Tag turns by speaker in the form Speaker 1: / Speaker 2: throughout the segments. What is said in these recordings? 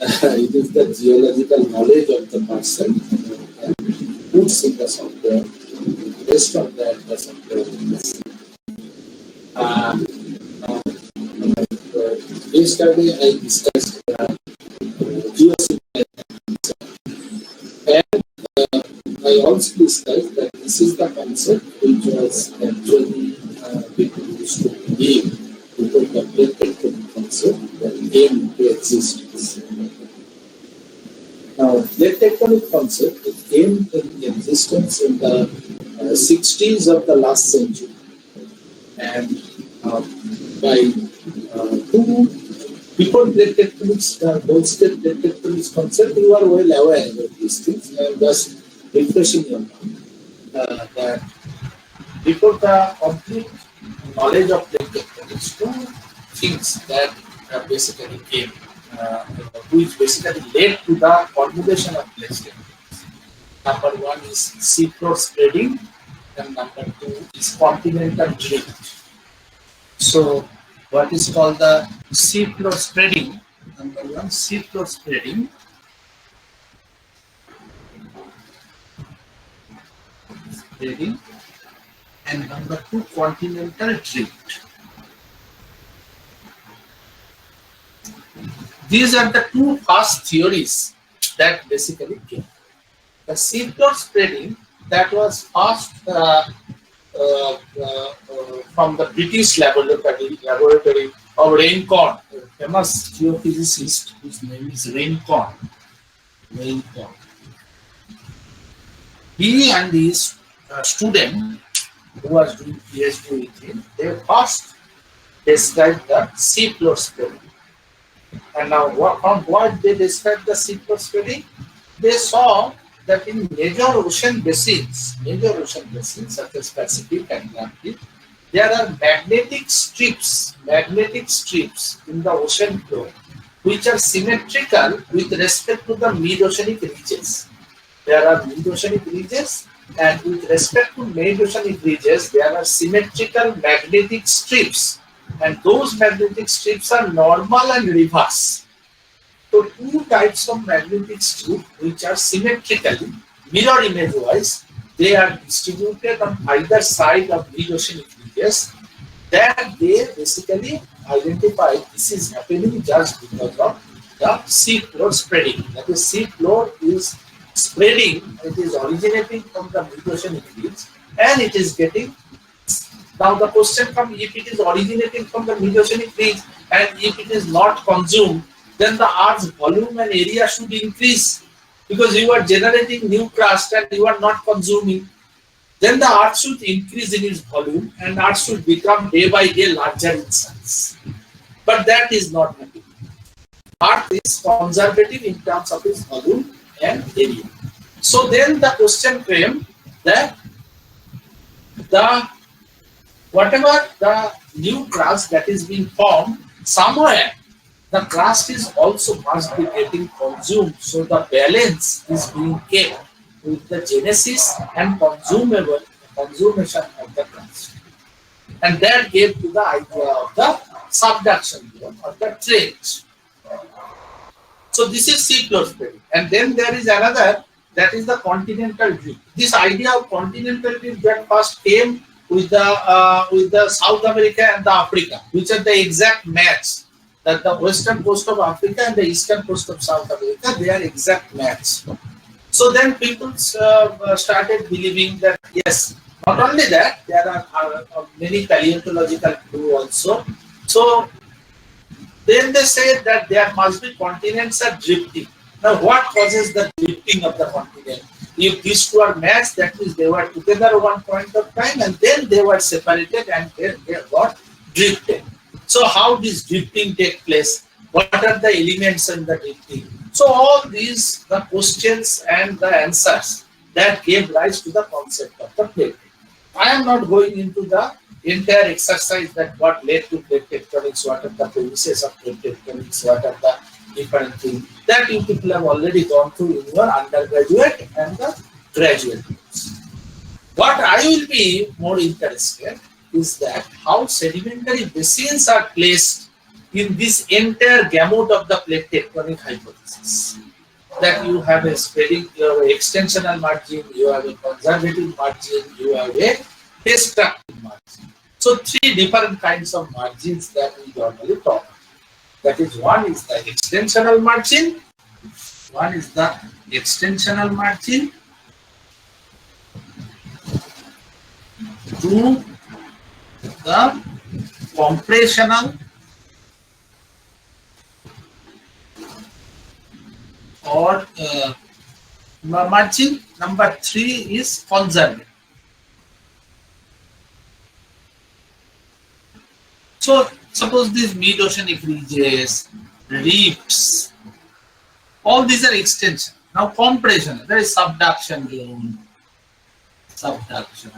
Speaker 1: It is the geological knowledge of the person and puts in the software. Based on that, the software is yesterday I discussed geosignal, and I also discussed that this is the concept which was actually people used to believe before the plate tectonic concept that came to exist. Now, plate tectonic concept it came in existence in the 60s of the last century, and by two before plate tectonics, those plate tectonics concept, you are well aware about these things. I am just refreshing your mind that before the complete knowledge of plate tectonics, two things that basically came, which basically led to the formulation of plate tectonics. Number one is seafloor spreading, and number two is continental drift. So, what is called the seafloor spreading? Number one, seafloor spreading. And number two, continental drift. These are the two first theories that basically came. The seafloor spreading, that was first from the British laboratory of Raincon, a famous geophysicist whose name is Raincon. He and his student who was doing PhD with him, they first described the seafloor spreading. And now, from what they described the seafloor spreading, they saw that in major ocean basins such as Pacific and Atlantic, there are magnetic strips in the ocean floor which are symmetrical with respect to the mid-oceanic ridges. There are mid-oceanic ridges, and with respect to mid-oceanic ridges, there are symmetrical magnetic strips, and those magnetic strips are normal and reverse. So, two types of magnetic strips which are symmetrically, mirror image wise, they are distributed on either side of mid-oceanic ridges, that they basically identify this is happening just because of the seafloor spreading. That is, seafloor is spreading, it is originating from the mid-oceanic ridge, and it is getting. Now the question comes, if it is originating from the mid-oceanic ridge and if it is not consumed, then the Earth's volume and area should increase, because you are generating new crust and you are not consuming. Then the Earth should increase in its volume and Earth should become day by day larger in size. But that is not happening. Earth is conservative in terms of its volume and area. So then the question came that whatever the new crust that is being formed, somewhere the crust is also must be getting consumed. So the balance is being kept with the genesis and consummation of the crust. And that gave to the idea of the subduction or the trench. So this is seafloor spreading. And then there is another, that is the continental drift. This idea of continental drift that first came with the South America and the Africa, which are the exact match. That the western coast of Africa and the eastern coast of South America, they are exact match. So then people started believing that yes, not only that, there are many paleontological clues also. So then they said that there must be continents are drifting. Now what causes the drifting of the continent? If these two are matched, that means they were together at one point of time and then they were separated and they got drifted. So how does drifting take place? What are the elements in the drifting? So all these, the questions and the answers that gave rise to the concept of the plate. I am not going into the entire exercise that what led to plate tectonics, what are the premises of plate tectonics, what are the different things that you people have already gone through in your undergraduate and the graduate course. What I will be more interested is that how sedimentary basins are placed in this entire gamut of the plate tectonic hypothesis. That you have a spreading, you have an extensional margin, you have a conservative margin, you have a destructive margin. So three different kinds of margins that we normally talk about. That is, one is the extensional margin, one is the extensional margin, two the compressional or margin, number three is conservative. So suppose these mid-oceanic ridges, reefs, all these are extension. Now compression, there is subduction zone, subduction.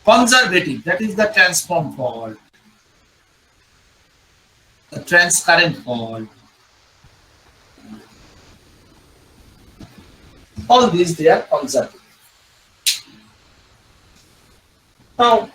Speaker 1: Conservative, that is the transform fault, the transcurrent fault. All these they are conservative. Now,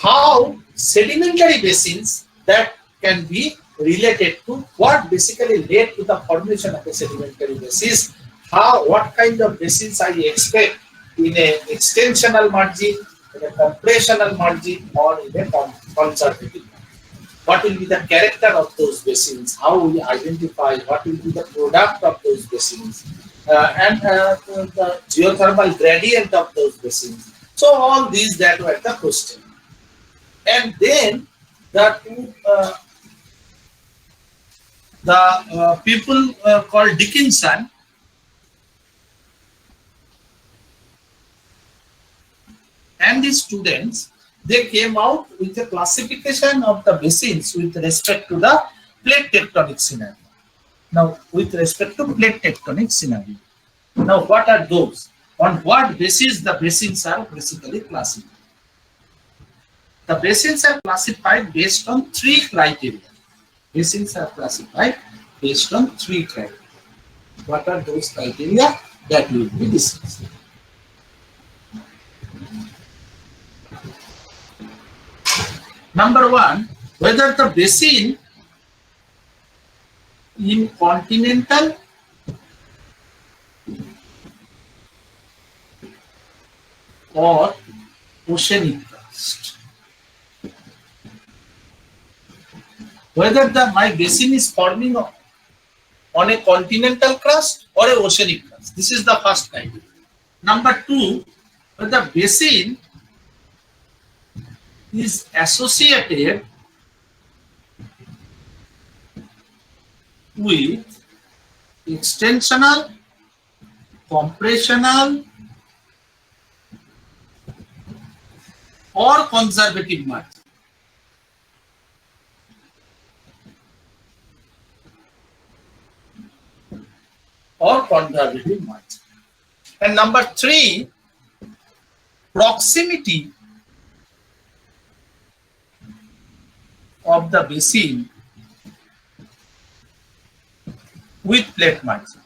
Speaker 1: how sedimentary basins that can be related to what basically led to the formation of a sedimentary basin, what kind of basins I expect in a extensional margin, in a compressional margin, or in a conservative margin. What will be the character of those basins? How we identify what will be the product of those basins, and the geothermal gradient of those basins. So all these that were the question. And then the people called Dickinson and the students, they came out with a classification of the basins with respect to the plate tectonic scenario. Now, with respect to plate tectonic scenario. Now, what are those? On what basis the basins are basically classified? The basins are classified based on three criteria. Basins are classified based on three criteria. What are those criteria that we will be discussing? Number one, whether the basin in continental or oceanic crust. Whether my basin is forming on a continental crust or an oceanic crust. This is the first criteria. Number two, whether the basin is associated with extensional, compressional, or conservative margin. Or conservative margin. And number three, proximity of the basin with plate margin.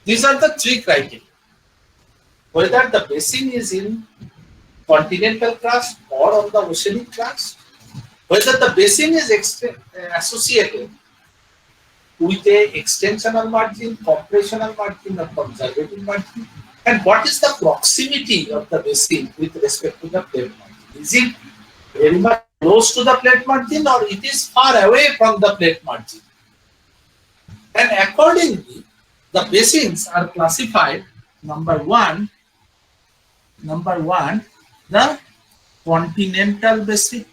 Speaker 1: These are the three criteria. Whether the basin is in continental crust or on the oceanic crust, whether the basin is associated with a extensional margin, compressional margin, or conservative margin, and what is the proximity of the basin with respect to the plate margin? Is it very much close to the plate margin or it is far away from the plate margin? And accordingly, the basins are classified. Number one, the continental basin,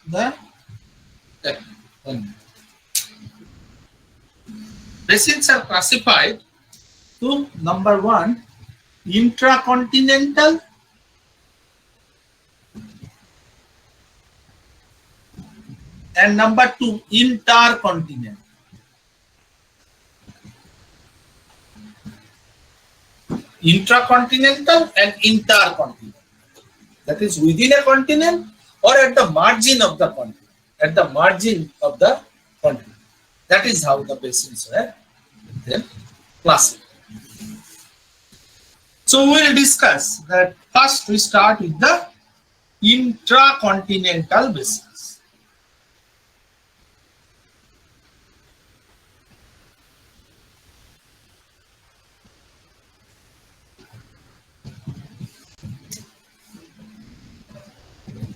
Speaker 1: basins are classified to number one, intracontinental and number two, intercontinental. Intracontinental and intercontinental. That is within a continent or at the margin of the continent. At the margin of the continent. That is how the basins were then classified. So we will discuss that. First we start with the intracontinental basins.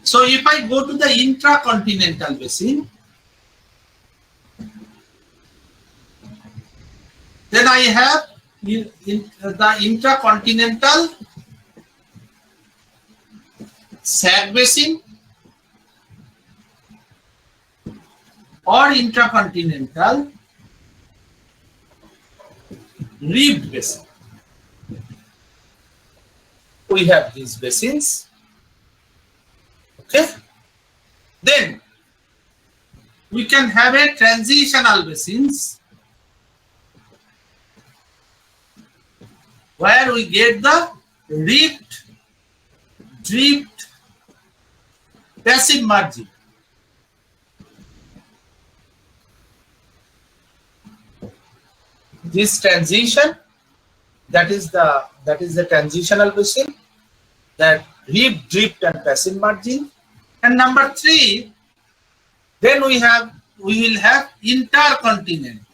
Speaker 1: So if I go to the intracontinental basin, then I have in the intracontinental sag basin or intracontinental reefed basin. We have these basins. Okay. Then we can have a transitional basins where we get the reefed, drift, passive margin. This transition, that is the transitional basin, that reef, drift, and passive margin. And number 3, then we will have intercontinental.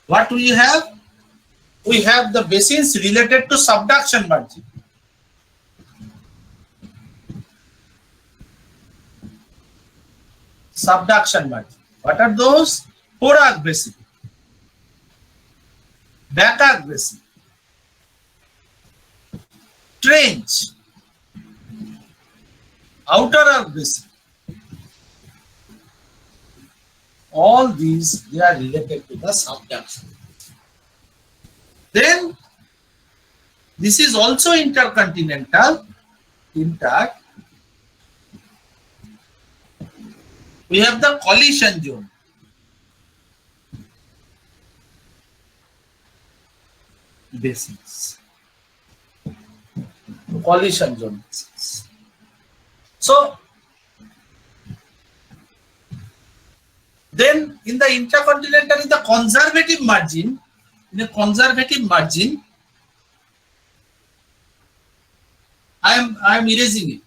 Speaker 1: What do we have? We have the basins related to subduction margin. Subduction margin. What are those? Forearc basin, backarc basin, trench, outer arc basin. All these, they are related to the subduction. Then this is also intercontinental. We have the collision zone. Basins. Collision zone basins. So then in the intercontinental, in the conservative margin, I am erasing it.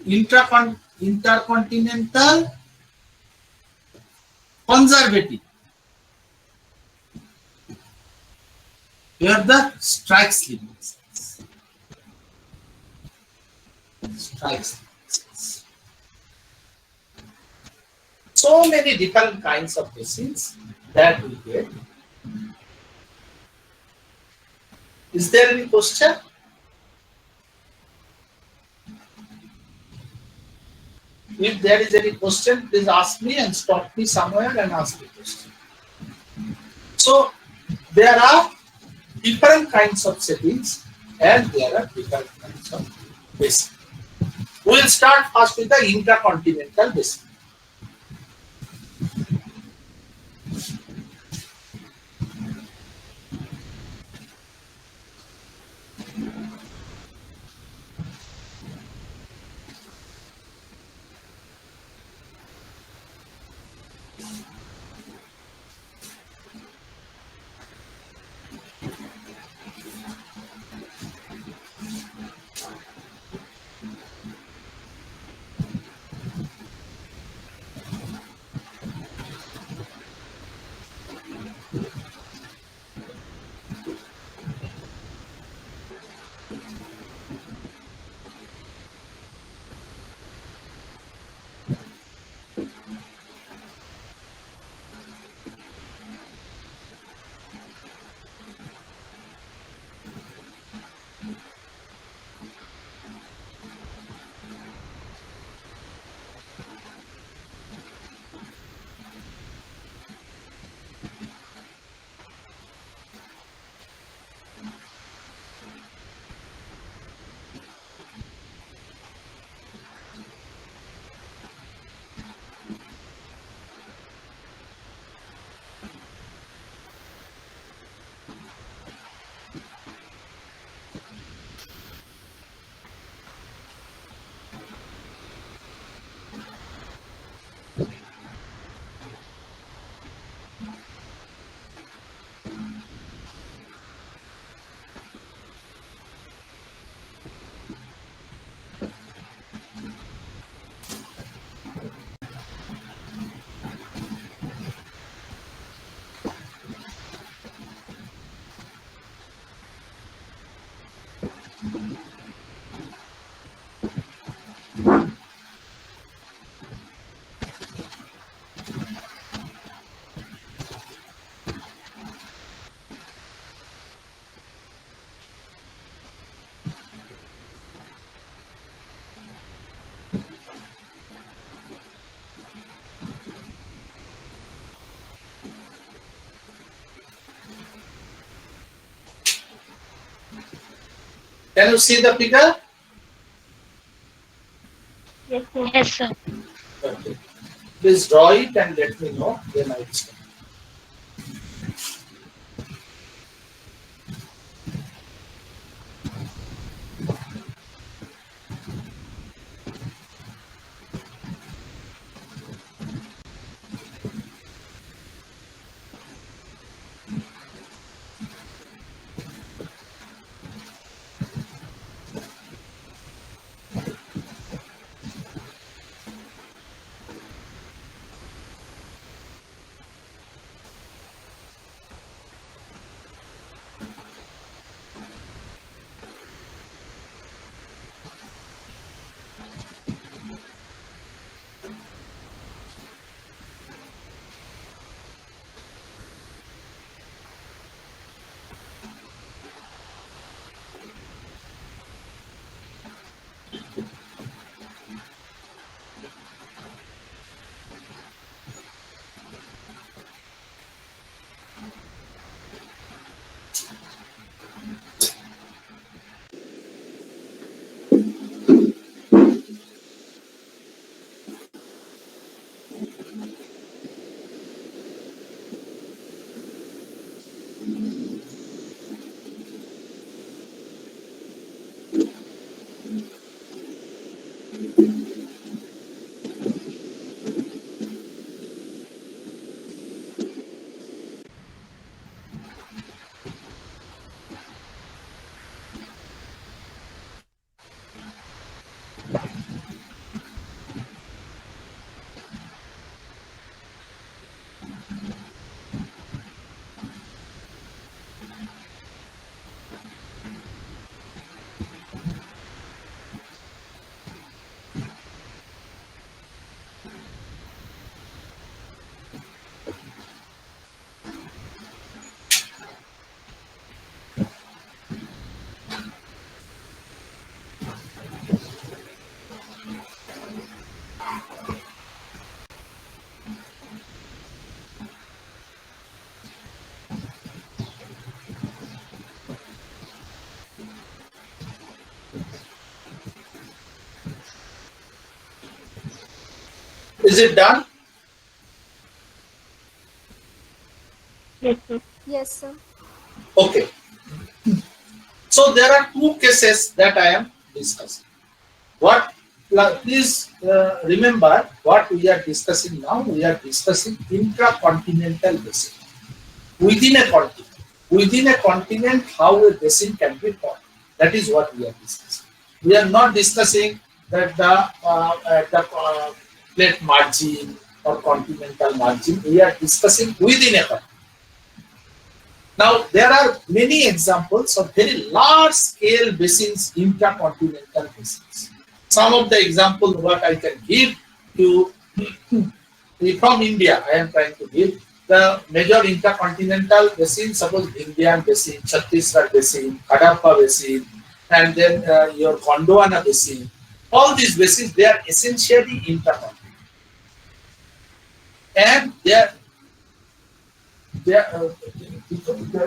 Speaker 1: Intercontinental conservative. You have the strike slip basins. So many different kinds of basins that we get. Is there any question? If there is any question, please ask me and stop me somewhere and ask the question. So there are different kinds of settings and there are different kinds of basins. We will start first with the intercontinental basin. Can you see the figure?
Speaker 2: Yes, sir.
Speaker 1: Okay. Please draw it and let me know. Then I will start. Is it done?
Speaker 2: Yes, sir.
Speaker 3: Yes, sir.
Speaker 1: Okay. So there are two cases that I am discussing. What? Please remember what we are discussing now. We are discussing intracontinental basin within a continent. Within a continent, how a basin can be formed. That is what we are discussing. We are not discussing that the plate margin or continental margin. We are discussing within a continent. Now, there are many examples of very large scale basins, intercontinental basins. Some of the examples what I can give you from India, I am trying to give the major intercontinental basin, suppose Indian basin, Chhattisgarh basin, Kadapa basin, and then your Gondwana basin. All these basins, they are essentially intercontinental. And the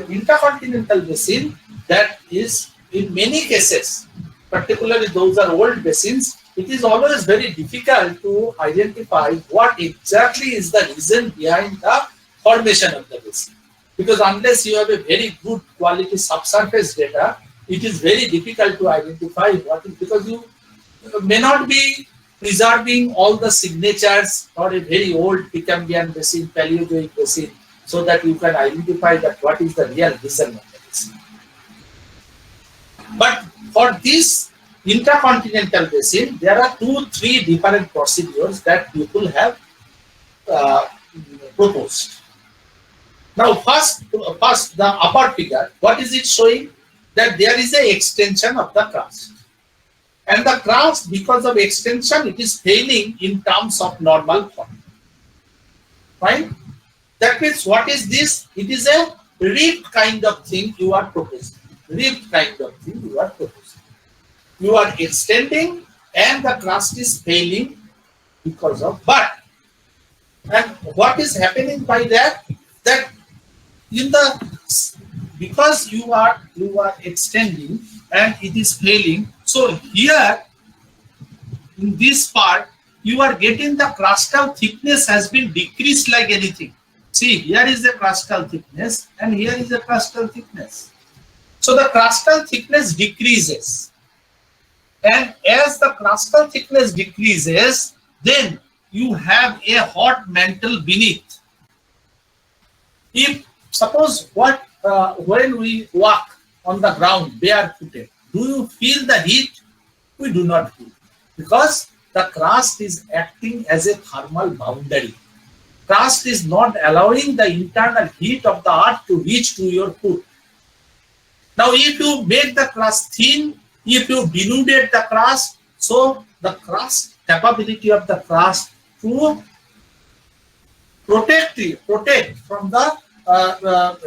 Speaker 1: intercontinental basin, that is in many cases, particularly those are old basins, it is always very difficult to identify what exactly is the reason behind the formation of the basin. Because unless you have a very good quality subsurface data, it is very difficult to identify what is, because you may not be preserving all the signatures or a very old Picambian basin, Paleozoic basin, so that you can identify that what is the real reason of the basin. But for this intercontinental basin, there are 2-3 different procedures that people have proposed. Now, first the upper figure, what is it showing? That there is an extension of the crust. And the crust, because of extension, it is failing in terms of normal form. Right? That means what is this? It is a rift kind of thing you are proposing. Rift kind of thing you are proposing. You are extending and the crust is failing because of but. And what is happening by that? That in the because you are extending, and it is failing. So here in this part, you are getting the crustal thickness has been decreased like anything. See, here is the crustal thickness and here is the crustal thickness. So the crustal thickness decreases. And as the crustal thickness decreases, then you have a hot mantle beneath. If suppose when we walk on the ground barefooted, do you feel the heat? We do not feel, because the crust is acting as a thermal boundary. Crust is not allowing the internal heat of the earth to reach to your foot. Now, if you make the crust thin, if you denudate the crust, so the crust capability of the crust to protect from the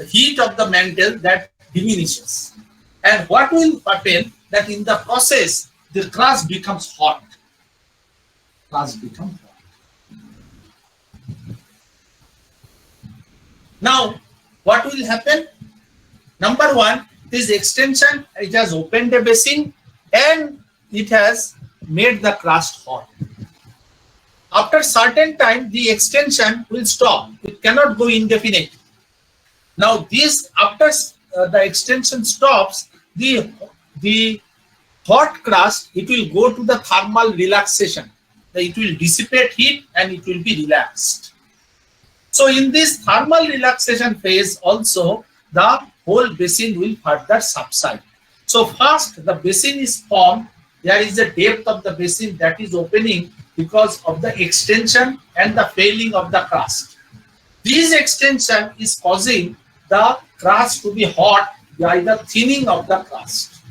Speaker 1: heat of the mantle, that diminishes. And what will happen that in the process the crust becomes hot. Crust becomes hot. Now, what will happen? Number one, this extension, it has opened a basin and it has made the crust hot. After certain time, the extension will stop. It cannot go indefinite. Now, this after the extension stops, the hot crust, it will go to the thermal relaxation. It will dissipate heat and it will be relaxed. So in this thermal relaxation phase also, the whole basin will further subside. So first the basin is formed. There is a depth of the basin that is opening because of the extension and the failing of the crust. This extension is causing the crust to be hot by the thinning of the crust.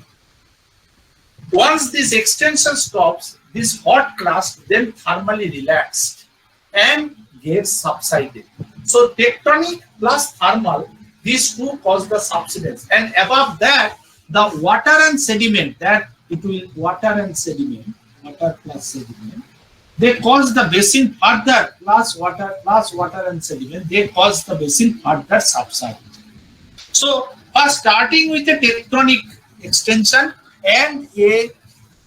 Speaker 1: Once this extension stops, this hot crust then thermally relaxed and gets subsided. So tectonic plus thermal, these two cause the subsidence, and above that the water and sediment, that it will water plus sediment, they cause the basin further, plus water and sediment, they cause the basin further subside. So first starting with a tectonic extension and a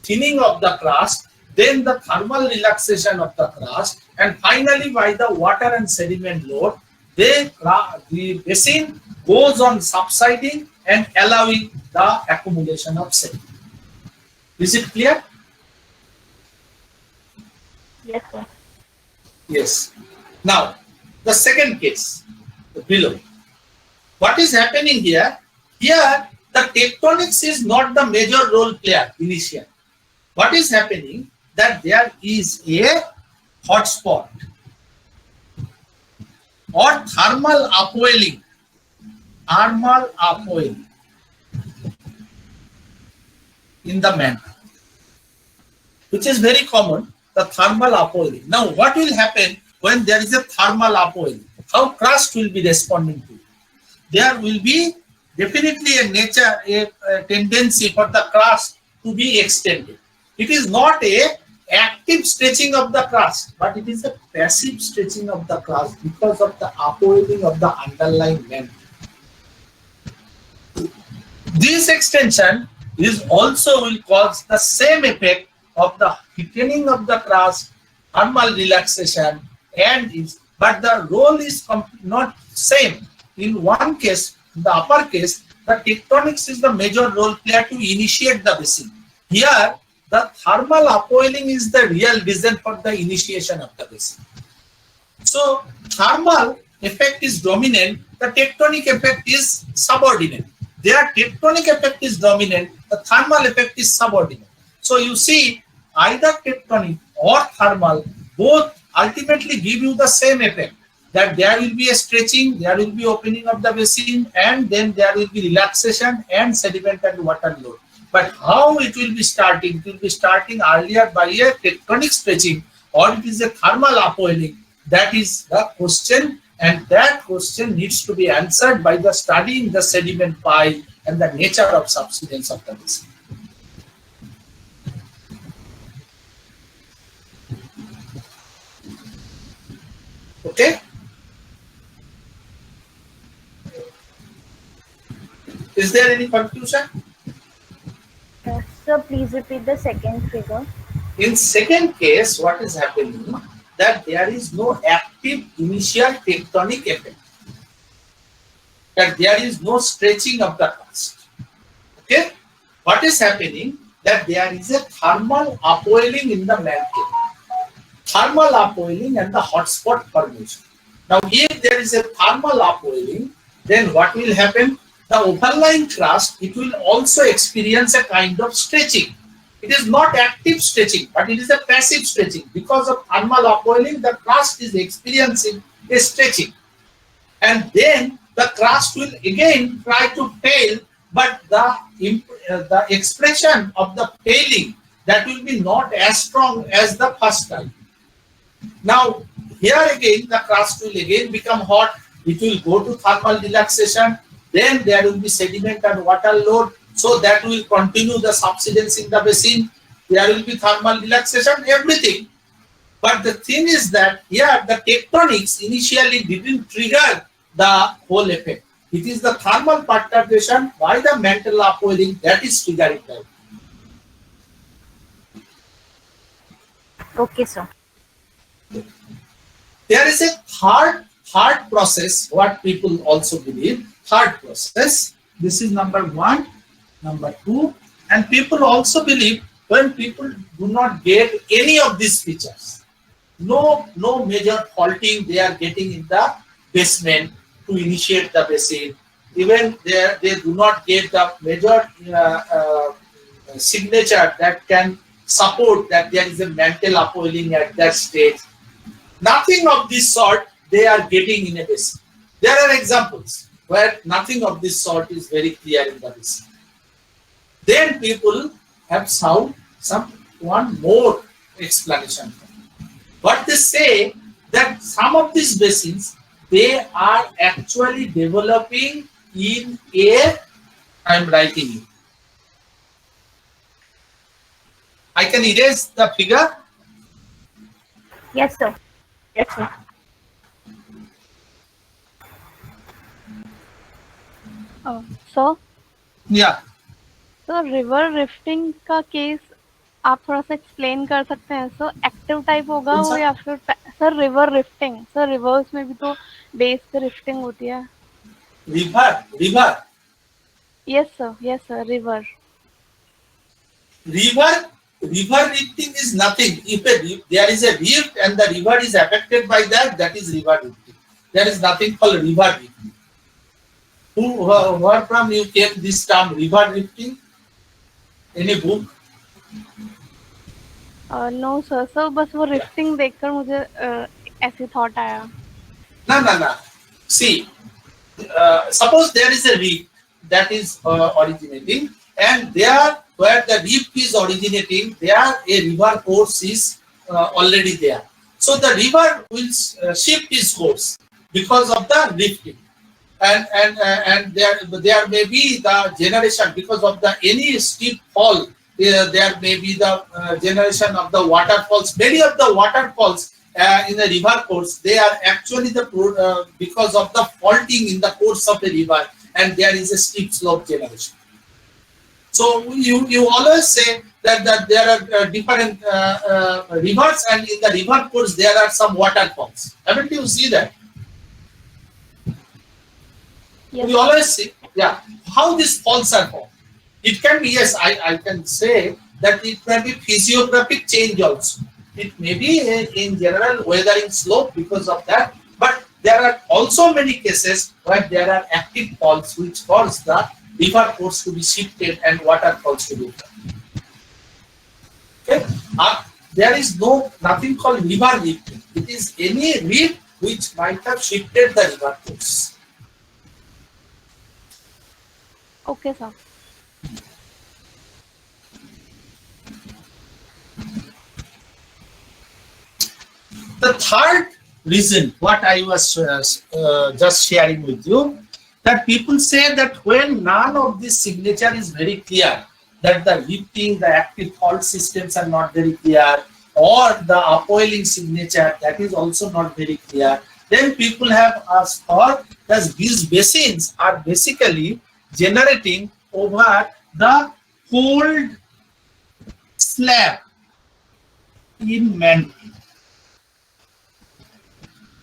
Speaker 1: thinning of the crust, then the thermal relaxation of the crust, and finally by the water and sediment load, the basin goes on subsiding and allowing the accumulation of sediment. Is it clear?
Speaker 2: Yes, sir.
Speaker 1: Yes. Now, the second case, below. What is happening here? Here, the tectonics is not the major role player initially. What is happening? That there is a hot spot or thermal upwelling in the mantle, which is very common, the thermal upwelling. Now, what will happen when there is a thermal upwelling? How crust will be responding to it? There will be definitely a tendency for the crust to be extended. It is not a active stretching of the crust, but it is a passive stretching of the crust because of the upwelling of the underlying mantle. This extension is also will cause the same effect of the thickening of the crust, thermal relaxation, but the role is not same. In one case, in the upper case, the tectonics is the major role player to initiate the basin. Here, the thermal upwelling is the real reason for the initiation of the basin. So, thermal effect is dominant, the tectonic effect is subordinate. Their tectonic effect is dominant, the thermal effect is subordinate. So, you see, either tectonic or thermal, both ultimately give you the same effect, that there will be a stretching, there will be opening of the basin, and then there will be relaxation and sediment and water load. But how it will be starting? It will be starting earlier by a tectonic stretching, or it is a thermal upwelling. That is the question, and that question needs to be answered by the studying the sediment pile and the nature of subsidence of the basin. Okay? Is there any confusion?
Speaker 2: Sir, please repeat the second figure.
Speaker 1: In second case, what is happening that there is no active initial tectonic effect, that there is no stretching of the crust. Okay, what is happening that there is a thermal upwelling in the mantle, thermal upwelling and the hotspot formation. Now, if there is a thermal upwelling, then what will happen? The overlying crust, it will also experience a kind of stretching. It is not active stretching, but it is a passive stretching. Because of thermal upwelling, the crust is experiencing a stretching. And then the crust will again try to fail, but the expression of the failing, that will be not as strong as the first time. Now, here again, the crust will again become hot. It will go to thermal relaxation. Then there will be sediment and water load. So that will continue the subsidence in the basin. There will be thermal relaxation, everything. But the thing is that here the tectonics initially didn't trigger the whole effect. It is the thermal perturbation by the mantle upwelling that is triggering that.
Speaker 2: Okay, sir.
Speaker 1: There is a third process, what people also believe, third process. This is number one, number two, and people also believe when people do not get any of these features, no major faulting they are getting in the basement to initiate the basin, even they do not get the major signature that can support that there is a mantle upwelling at that stage. Nothing of this sort they are getting in a basin. There are examples where nothing of this sort is very clear in the basin. Then people have found one more explanation. What they say that some of these basins, they are actually developing in a, I am writing it. I can erase the figure.
Speaker 2: Yes, sir. Yes, sir.
Speaker 3: So
Speaker 1: Yeah.
Speaker 3: तो river rifting का case आप थोड़ा सा explain कर सकते हैं? So active type होगा
Speaker 1: कौन
Speaker 3: वो
Speaker 1: सा?
Speaker 3: या फिर sir river rifting? Sir reverse में भी तो बेस पे रिफ्टिंग होती है.
Speaker 1: River.
Speaker 3: Yes sir river.
Speaker 1: River rifting is nothing. If there is a rift and the river is affected by that, that is river rifting. There is nothing called river rifting. Where from you came this term river rifting? Any book?
Speaker 3: No sir बस वो rifting देखकर मुझे ऐसे thought आया.
Speaker 1: No. See, suppose there is a rift that is originating, and there where the rift is originating, there a river course is already there. So the river will shift its course because of the rifting, and there may be the generation because of the any steep fall. There may be the generation of the waterfalls. Many of the waterfalls in the river course, they are actually because of the faulting in the course of the river, and there is a steep slope generation. So you always say that there are different rivers, and in the river course there are some waterfalls. Haven't you seen that?
Speaker 3: Yes.
Speaker 1: We always see, yeah, how these falls are formed. It can be, yes, I can say that it may be physiographic change also. It may be in general weathering slope because of that, but there are also many cases where there are active falls which cause the river course to be shifted and waterfalls to be formed. Okay? There is nothing called river rifting. It is any rift which might have shifted the river course.
Speaker 3: Okay sir.
Speaker 1: The third reason, what I was just sharing with you, that people say that when none of this signature is very clear, that the rifting, the active fault systems are not very clear, or the upwelling signature, that is also not very clear, then people have asked for that these basins are basically generating over the cold slab in mantle.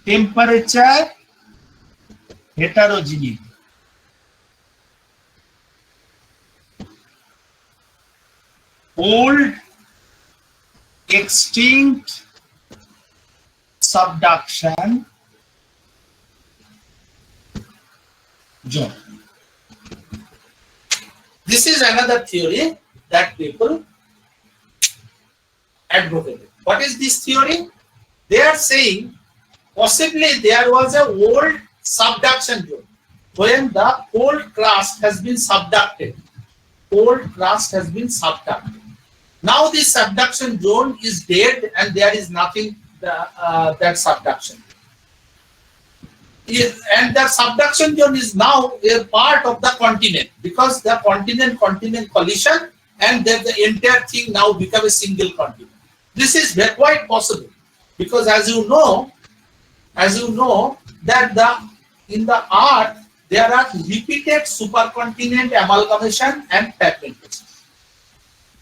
Speaker 1: Temperature heterogeneity. Old extinct subduction zone. This is another theory that people advocated. What is this theory? They are saying possibly there was a old subduction zone when the cold crust has been subducted. Cold crust has been subducted. Now this subduction zone is dead and there is nothing that subduction. And the subduction zone is now a part of the continent because the continent collision and then the entire thing now become a single continent. This is quite possible because as you know that in the earth there are repeated supercontinent amalgamation and fragmentation.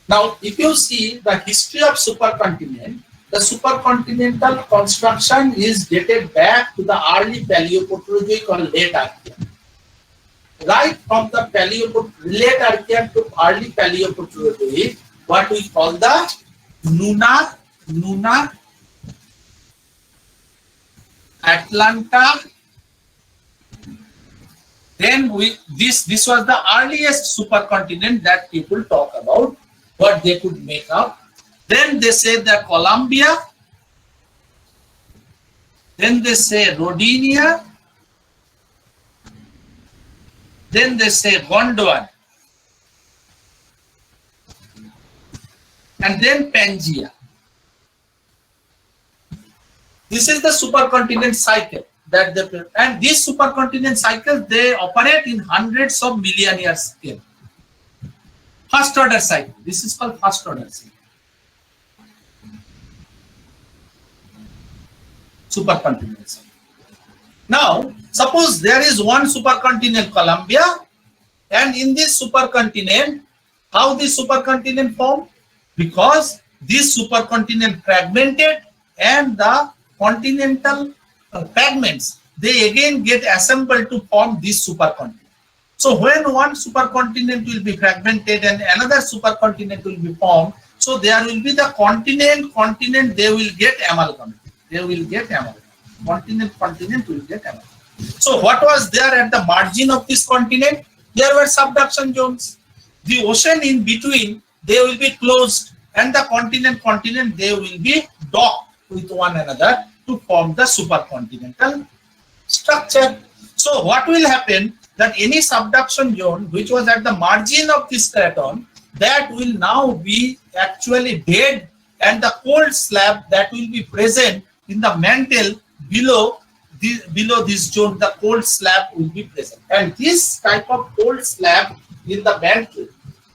Speaker 1: Now, if you see the history of supercontinent, the supercontinental construction is dated back to the early Paleoproterozoic or late Archean. Right from the late Archean to early Paleoproterozoic, what we call the Nuna, Atlanta. Then this was the earliest supercontinent that people talk about, what they could make up. Then they say the Columbia. Then they say Rodinia. Then they say Gondwana. And then Pangaea. This is the supercontinent cycle that they, and these supercontinent cycles they operate in hundreds of million years scale. First order cycle. This is called first order cycle. Supercontinent cycle. Now, suppose there is one supercontinent Columbia, and in this supercontinent, how this supercontinent formed? Because this supercontinent fragmented and the continental fragments, they again get assembled to form this supercontinent. So when one supercontinent will be fragmented and another supercontinent will be formed, so there will be the continent, they will get amalgamated. They will get amalgamated. Continent will get amalgamated. So what was there at the margin of this continent? There were subduction zones. The ocean in between, they will be closed, and the continent, they will be docked with one another to form the supercontinental structure. So what will happen? That any subduction zone which was at the margin of this craton, that will now be actually dead, and the cold slab that will be present in the mantle below this zone, the cold slab will be present. And this type of cold slab in the mantle,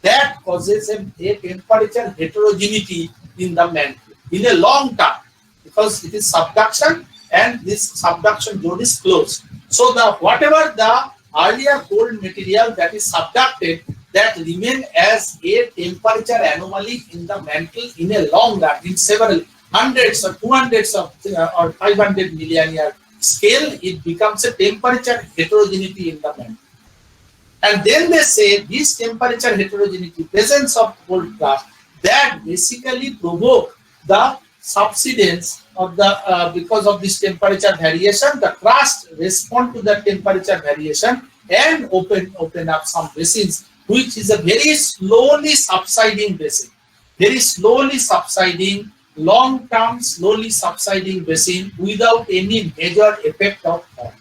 Speaker 1: that causes a temperature heterogeneity in the mantle in a long term, because it is subduction and this subduction zone is closed. So whatever the earlier cold material that is subducted, that remain as a temperature anomaly in the mantle in a long run, in several hundreds or 200s of or 500 million year scale, it becomes a temperature heterogeneity in the mantle. And then they say this temperature heterogeneity, presence of cold crust, that basically provoke the subsidence of the because of this temperature variation, the crust respond to the temperature variation and open up some basins, which is a very slowly subsiding basin, very slowly subsiding, long-term slowly subsiding basin without any major effect of form.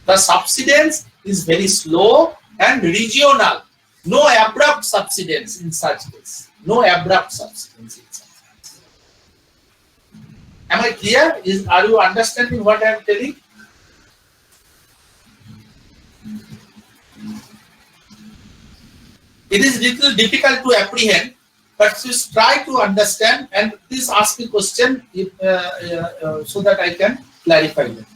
Speaker 1: The subsidence is very slow and regional, no abrupt subsidence in such case, no abrupt subsidence in such case. Am I clear? Are you understanding what I am telling? It is little difficult to apprehend, but just try to understand, and please ask me question if, so that I can clarify them.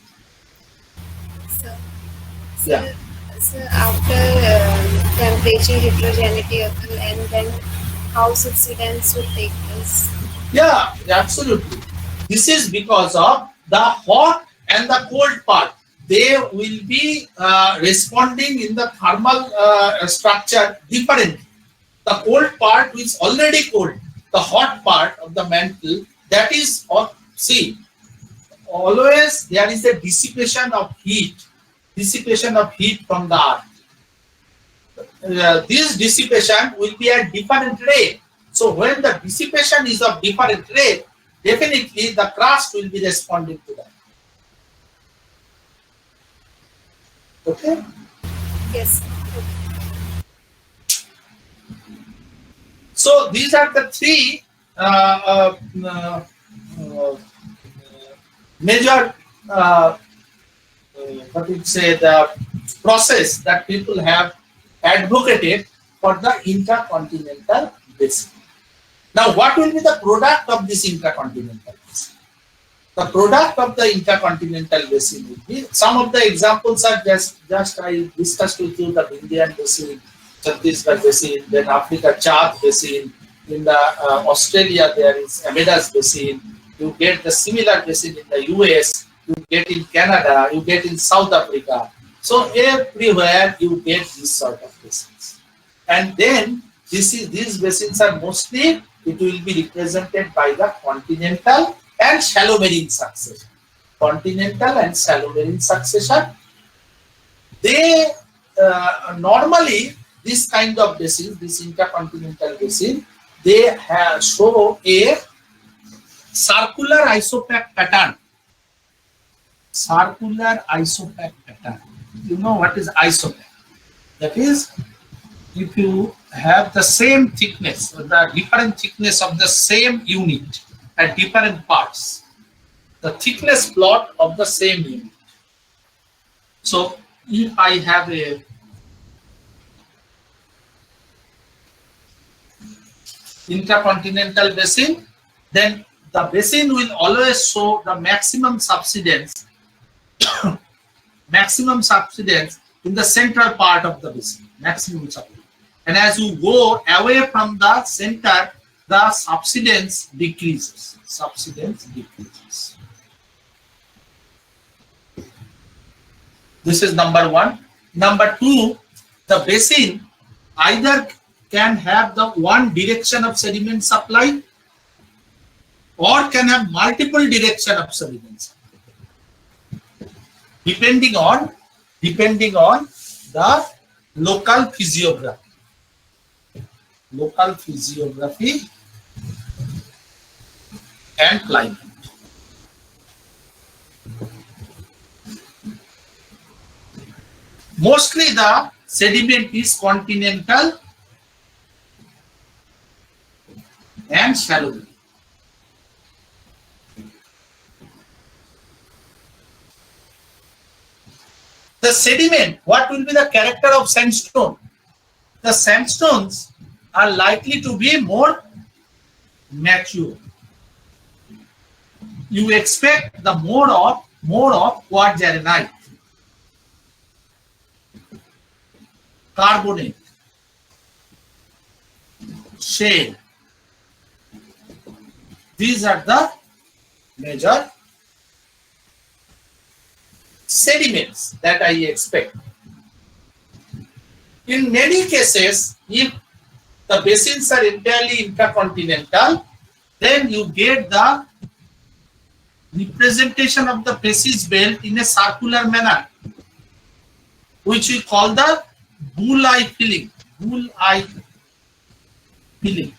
Speaker 4: So after temperature heterogeneity occur, and then how subsidence would take place.
Speaker 1: Yeah, absolutely. This is because of the hot and the cold part. They will be responding in the thermal structure differently. The cold part is already cold. The hot part of the mantle, that is, see, always there is a dissipation of heat from the earth. This dissipation will be at different rate. So when the dissipation is of different rate, definitely the crust will be responding to that. Okay?
Speaker 4: Yes.
Speaker 1: So these are the three major what would say the process that people have advocated for the intercontinental basin. Now, what will be the product of this intercontinental basin? The product of the intercontinental basin will be, some of the examples are just I discussed with you, the Indian basin, Chhattisgarh basin, then Africa Chad basin, in the Australia there is Amadas basin, you get the similar basin in the US, you get in Canada, you get in South Africa. So everywhere you get this sort of basins. And then these basins are mostly, it will be represented by the continental and shallow marine succession. Continental and shallow marine succession. They normally, this kind of basins, this intercontinental basin, they show a circular isopack pattern. Circular isopack pattern. You know what is isopack? That is, if you have the same thickness, or the different thickness of the same unit at different parts, the thickness plot of the same unit. So if I have a intercontinental basin, then the basin will always show the maximum subsidence in the central part of the basin, maximum subsidence. And as you go away from the center, the subsidence decreases. This is number one. Number two, the basin either can have the one direction of sediment supply or can have multiple direction of sediment supply, depending on the local physiography. And climate. Mostly the sediment is continental and shallow. The sediment, what will be the character of sandstone? The sandstones are likely to be more mature. You expect the more of quadrantite, carbonate, shale. These are the major sediments that I expect. In many cases, if the basins are entirely intercontinental, then you get the representation of the facies belt in a circular manner, which we call the bull's-eye filling.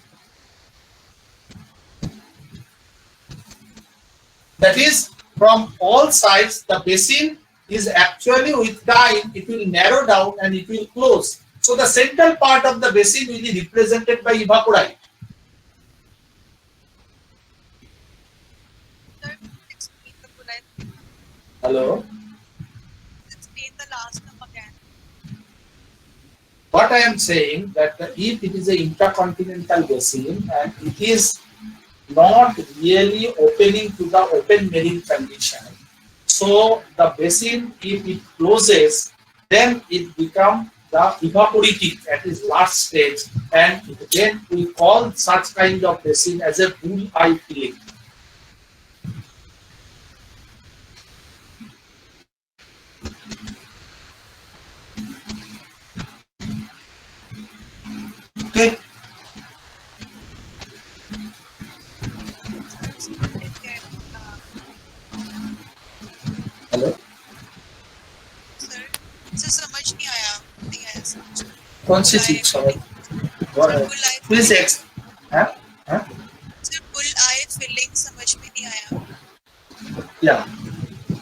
Speaker 1: That is, from all sides, the basin is actually, with time, it will narrow down and it will close. So the central part of the basin will be represented by evaporite. Hello?
Speaker 4: Explain the last term again.
Speaker 1: What I am saying that if it is an intercontinental basin and it is not really opening to the open marine condition, so the basin, if it closes, then it becomes the evaporating at its last stage, and then we call such kind of basin as a bull-eye filling. Okay.
Speaker 4: Didn't get,
Speaker 1: Hello.
Speaker 4: sir sir समझ नहीं आया नहीं आया समझ
Speaker 1: कौन सी
Speaker 4: Bull
Speaker 1: चीज
Speaker 4: eye
Speaker 1: समझ?
Speaker 4: sir bull eye
Speaker 1: Please
Speaker 4: filling
Speaker 1: ex. Huh? Huh?
Speaker 4: sir bull eye filling समझ में नहीं आया
Speaker 1: Yeah.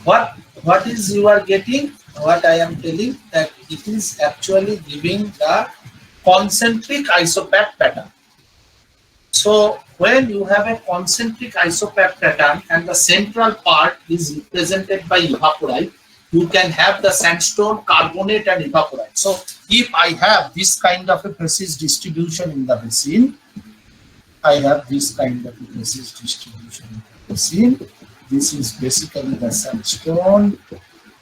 Speaker 1: What is you are getting? What I am telling that it is actually giving the concentric isopath pattern. So when you have a concentric isopath pattern and the central part is represented by evaporite, you can have the sandstone, carbonate and evaporite. So if I have this kind of a precise distribution in the basin, I have this kind of a precise distribution in the basin. This is basically the sandstone.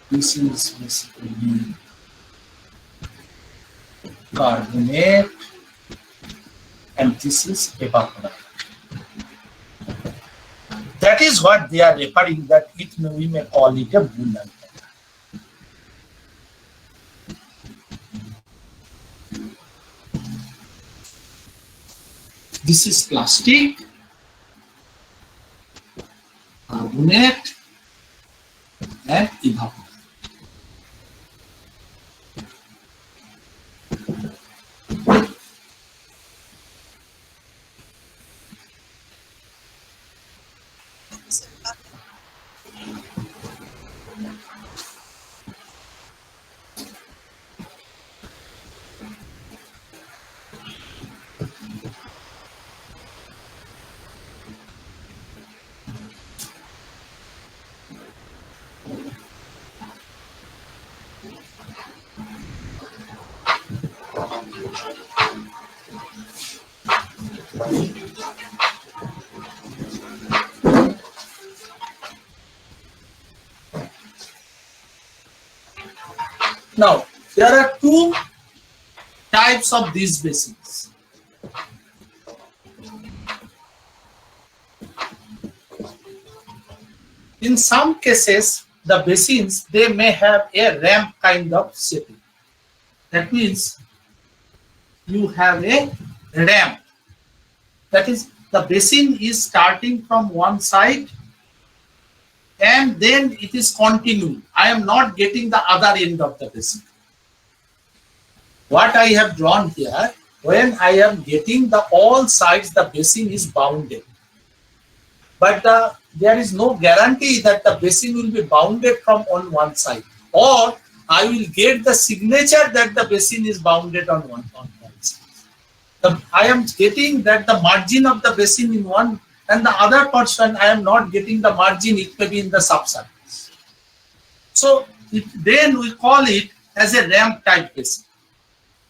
Speaker 1: This is basically carbonate, and this is evaporite. That is what they are referring, that we may call it a bull-eye. This is plastic, carbonate, and evaporite.
Speaker 4: sir
Speaker 1: Now, there are two types of these basins. In some cases, the basins, they may have a ramp kind of shaping. That means you have a ramp. That is, the basin is starting from one side and then it is continuing. I am not getting the other end of the basin. What I have drawn here, when I am getting the all sides, the basin is bounded. But there is no guarantee that the basin will be bounded from on one side, or I will get the signature that the basin is bounded on one side. I am getting that the margin of the basin in one, and the other portion I am not getting the margin, it may be in the subsurface. So then we call it as a ramp type basin.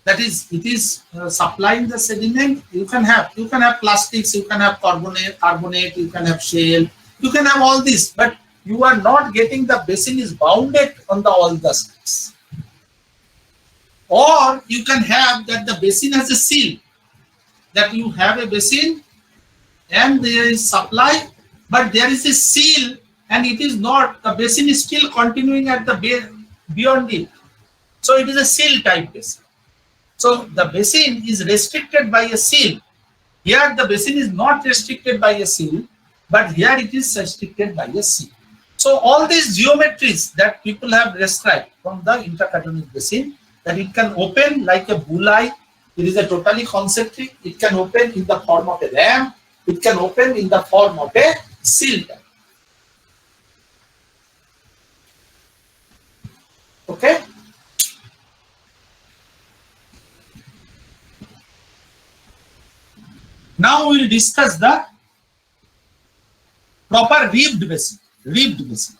Speaker 1: That is, it is supplying the sediment. You can have plastics, you can have carbonate, you can have shale, you can have all this, but you are not getting the basin is bounded on the all the sides. Or you can have that the basin has a seal, that you have a basin and there is supply, but there is a seal and it is not, the basin is still continuing at the beyond it. So it is a seal type basin. So the basin is restricted by a seal. Here the basin is not restricted by a seal, but here it is restricted by a seal. So all these geometries that people have described from the intercatonic basin, that it can open like a bull-eye, it is a totally concentric, it can open in the form of a ramp, it can open in the form of a seal type. Okay? Now we will discuss the proper reeved basin. Reeved basin.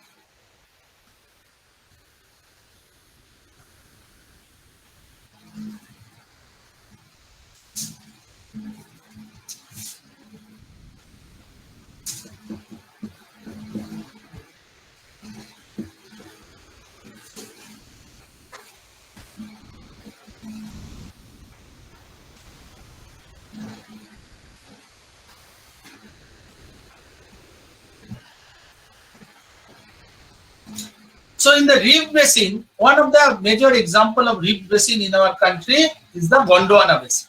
Speaker 1: So in the reef basin, one of the major example of reef basin in our country is the Gondwana basin.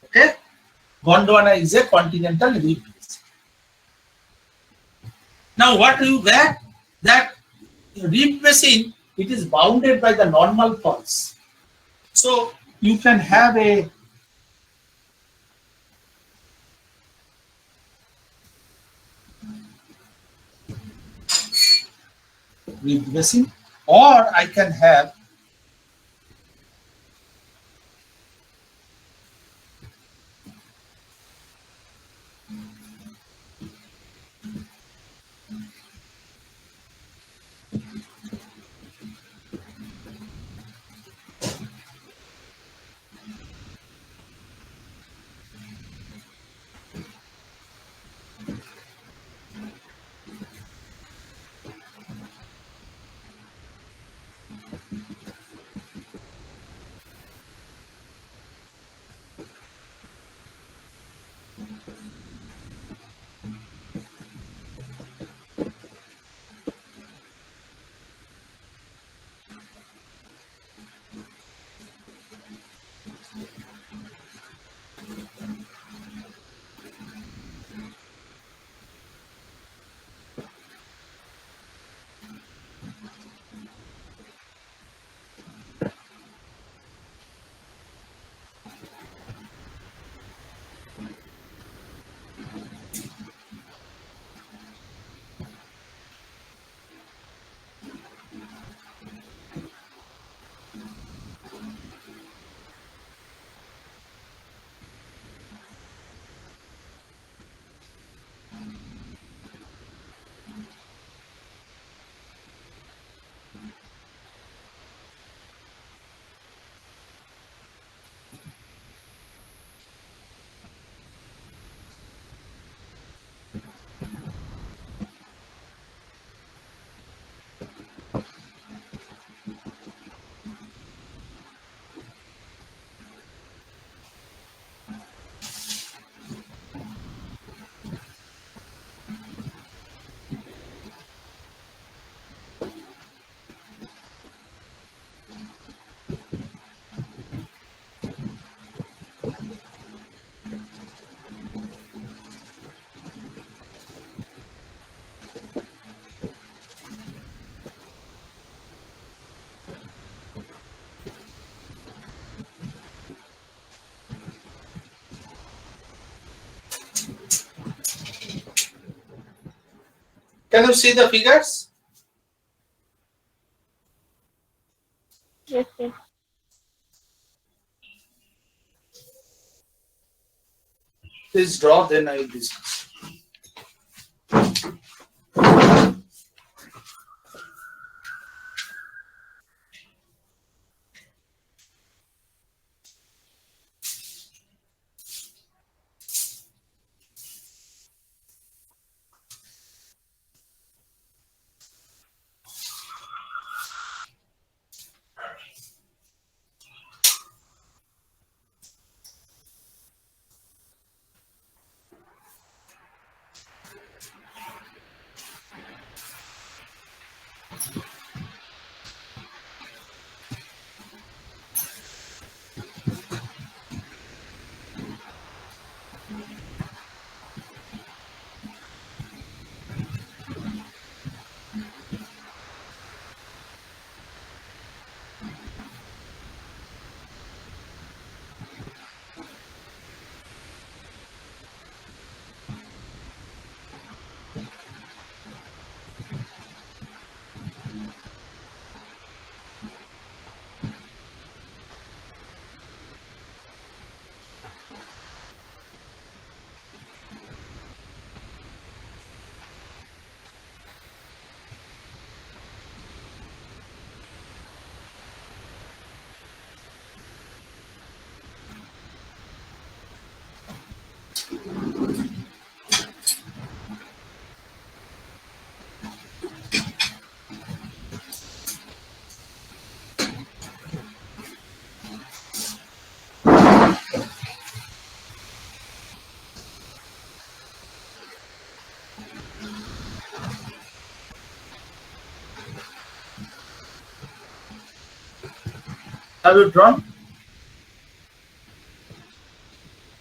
Speaker 1: Okay, Gondwana is a continental reef basin. Now what do you get? That reef basin, it is bounded by the normal faults. So you can have a reef basin, or I can have can you see the figures?
Speaker 2: Yes, yes.
Speaker 1: Please draw, then I will discuss. Have you drawn?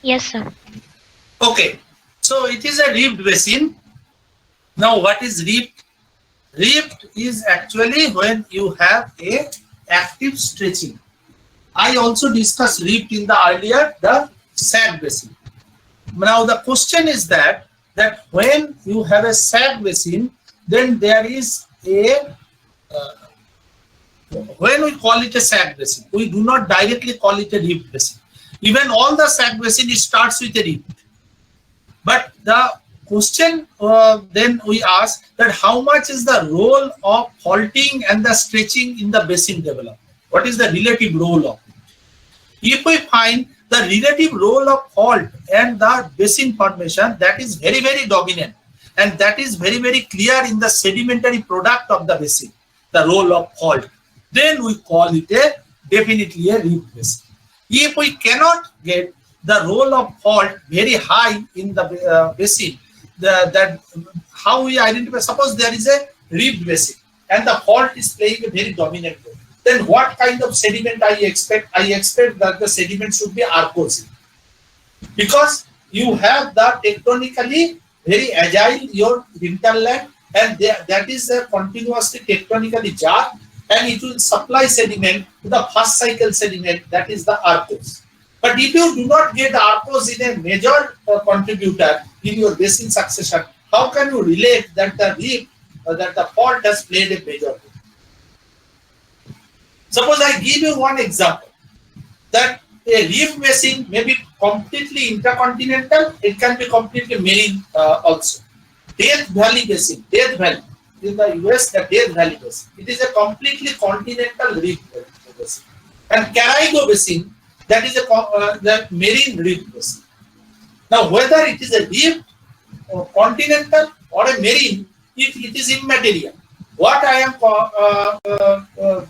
Speaker 2: Yes, sir.
Speaker 1: Okay. So it is a rift basin. Now what is rift? Rift is actually when you have a active stretching. I also discussed rift in the earlier the sag basin. Now the question is that when you have a sag basin, then there is a when we call it a sag basin, we do not directly call it a rift basin. Even all the sag basin, it starts with a rift. But the question then we ask that how much is the role of faulting and the stretching in the basin development? What is the relative role of it? If we find the relative role of fault and the basin formation, that is very, very dominant. And that is very, very clear in the sedimentary product of the basin, the role of fault. Then we call it a definitely a rift basin. If we cannot get the role of fault very high in the basin, that how we identify, suppose there is a rift basin and the fault is playing a very dominant role, then what kind of sediment I expect? I expect that the sediment should be arcosic, because you have the tectonically very agile your hinterland, and that is a continuously tectonically jarred, and it will supply sediment to the first cycle sediment, that is the arkose. But if you do not get the arkose in a major contributor in your basin succession, how can you relate that the rift that the fault has played a major role? Suppose I give you one example, that a rift basin may be completely intercontinental, it can be completely marine also. Death Valley Basin, Death Valley, in the US, the Death Valley Basin, it is a completely continental rift basin. And Caraigo Basin, that is a the marine rift basin. Now, whether it is a rift, or continental, or a marine, it is immaterial. What I am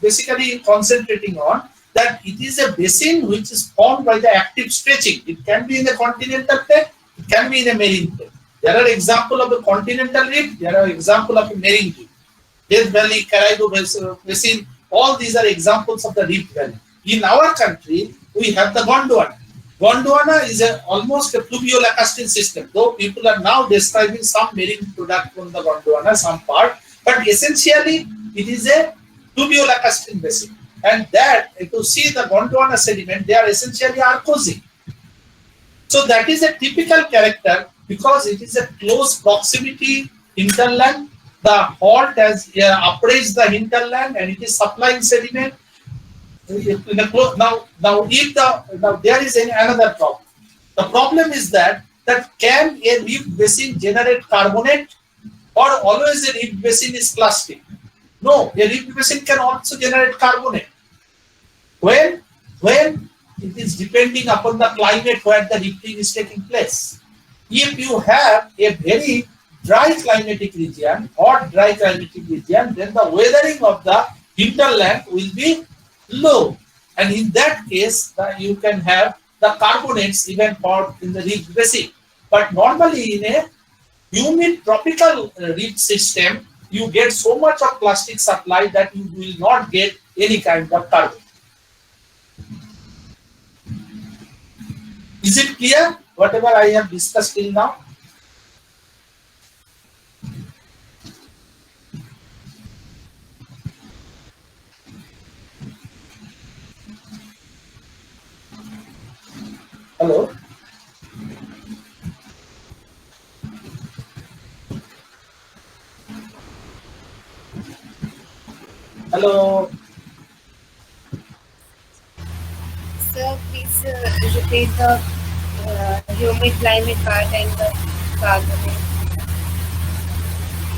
Speaker 1: basically concentrating on, that it is a basin which is formed by the active stretching. It can be in a continental plate, it can be in a marine plate. There are examples of a continental rift, there are examples of a marine rift. Death Valley, Caraigo Basin, all these are examples of the rift valley. In our country, we have the Gondwana. Gondwana is almost a pluvio-lacustrine system, though people are now describing some marine product from the Gondwana, some part, but essentially it is a pluvio-lacustrine basin. And that, if you see the Gondwana sediment, they are essentially arkosic. So that is a typical character, because it is a close proximity hinterland. The fault has upraised the hinterland and it is supplying sediment. Now there is another problem. The problem is that can a rift basin generate carbonate, or always a rift basin is plastic? No, a rift basin can also generate carbonate. When it is depending upon the climate where the rifting is taking place. If you have a very dry climatic region, hot dry climatic region, then the weathering of the hinterland will be low, and in that case you can have the carbonates even formed in the rift basin. But normally in a humid tropical rift system, you get so much of plastic supply that you will not get any kind of carbon. Is it clear whatever I have discussed till now? Hello? Hello?
Speaker 5: Sir, please repeat the humid climate part and the carbonate.